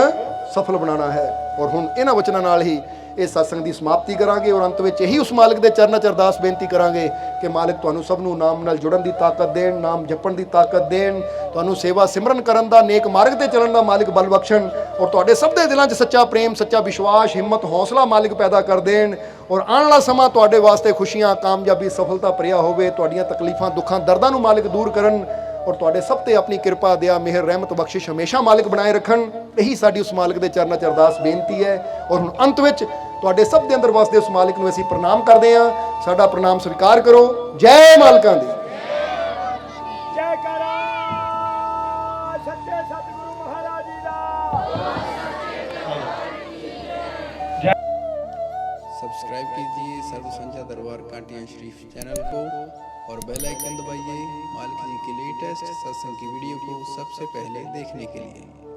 सफल बनाना है। और हुण इन्हां वचनां नाल ही इस सत्संग की समाप्ति करांगे और अंत में यही उस मालिक के चरणों च अरदास बेनती करांगे कि मालिक तुहानूं सब नूं नाम नाल जुड़न की ताकत देण, नाम जपण की ताकत देण, तुहानूं सेवा सिमरन करन दा, नेक मार्ग ते चलण दा मालिक बल बख्शण और तुहाडे सब दे दिलां च सच्चा प्रेम, सच्चा विश्वास, हिम्मत, हौसला मालिक पैदा कर देण। और आने वाला समा तुहाडे वास्ते खुशियां, कामयाबी, सफलता भरिया होवे, तुहाडीआं तकलीफां, दुखां, दर्दां नूं मालिक दूर करन और तुहाडे सब ते अपनी कृपा, दया, मेहर, रहमत, बख्शिश हमेशा मालिक बनाए रखन। यही साडी उस मालिक के चरणों च अरदास बेनती है। और हुण अंत विच तुहाडे सब दे अंदर वसदे उस मालिक नूं असीं प्रणाम करदे हां। साडा प्रणाम स्वीकार करो। जय मालकां दी। जय करा सच्चे सत सब्सक्राइब कीजिए सर्व संध्या दरबार कांटिया शरीफ चैनल को और बेल आइकन दबाइए मालिक जी की लेटेस्ट सत्संग की वीडियो को सबसे पहले देखने के लिए।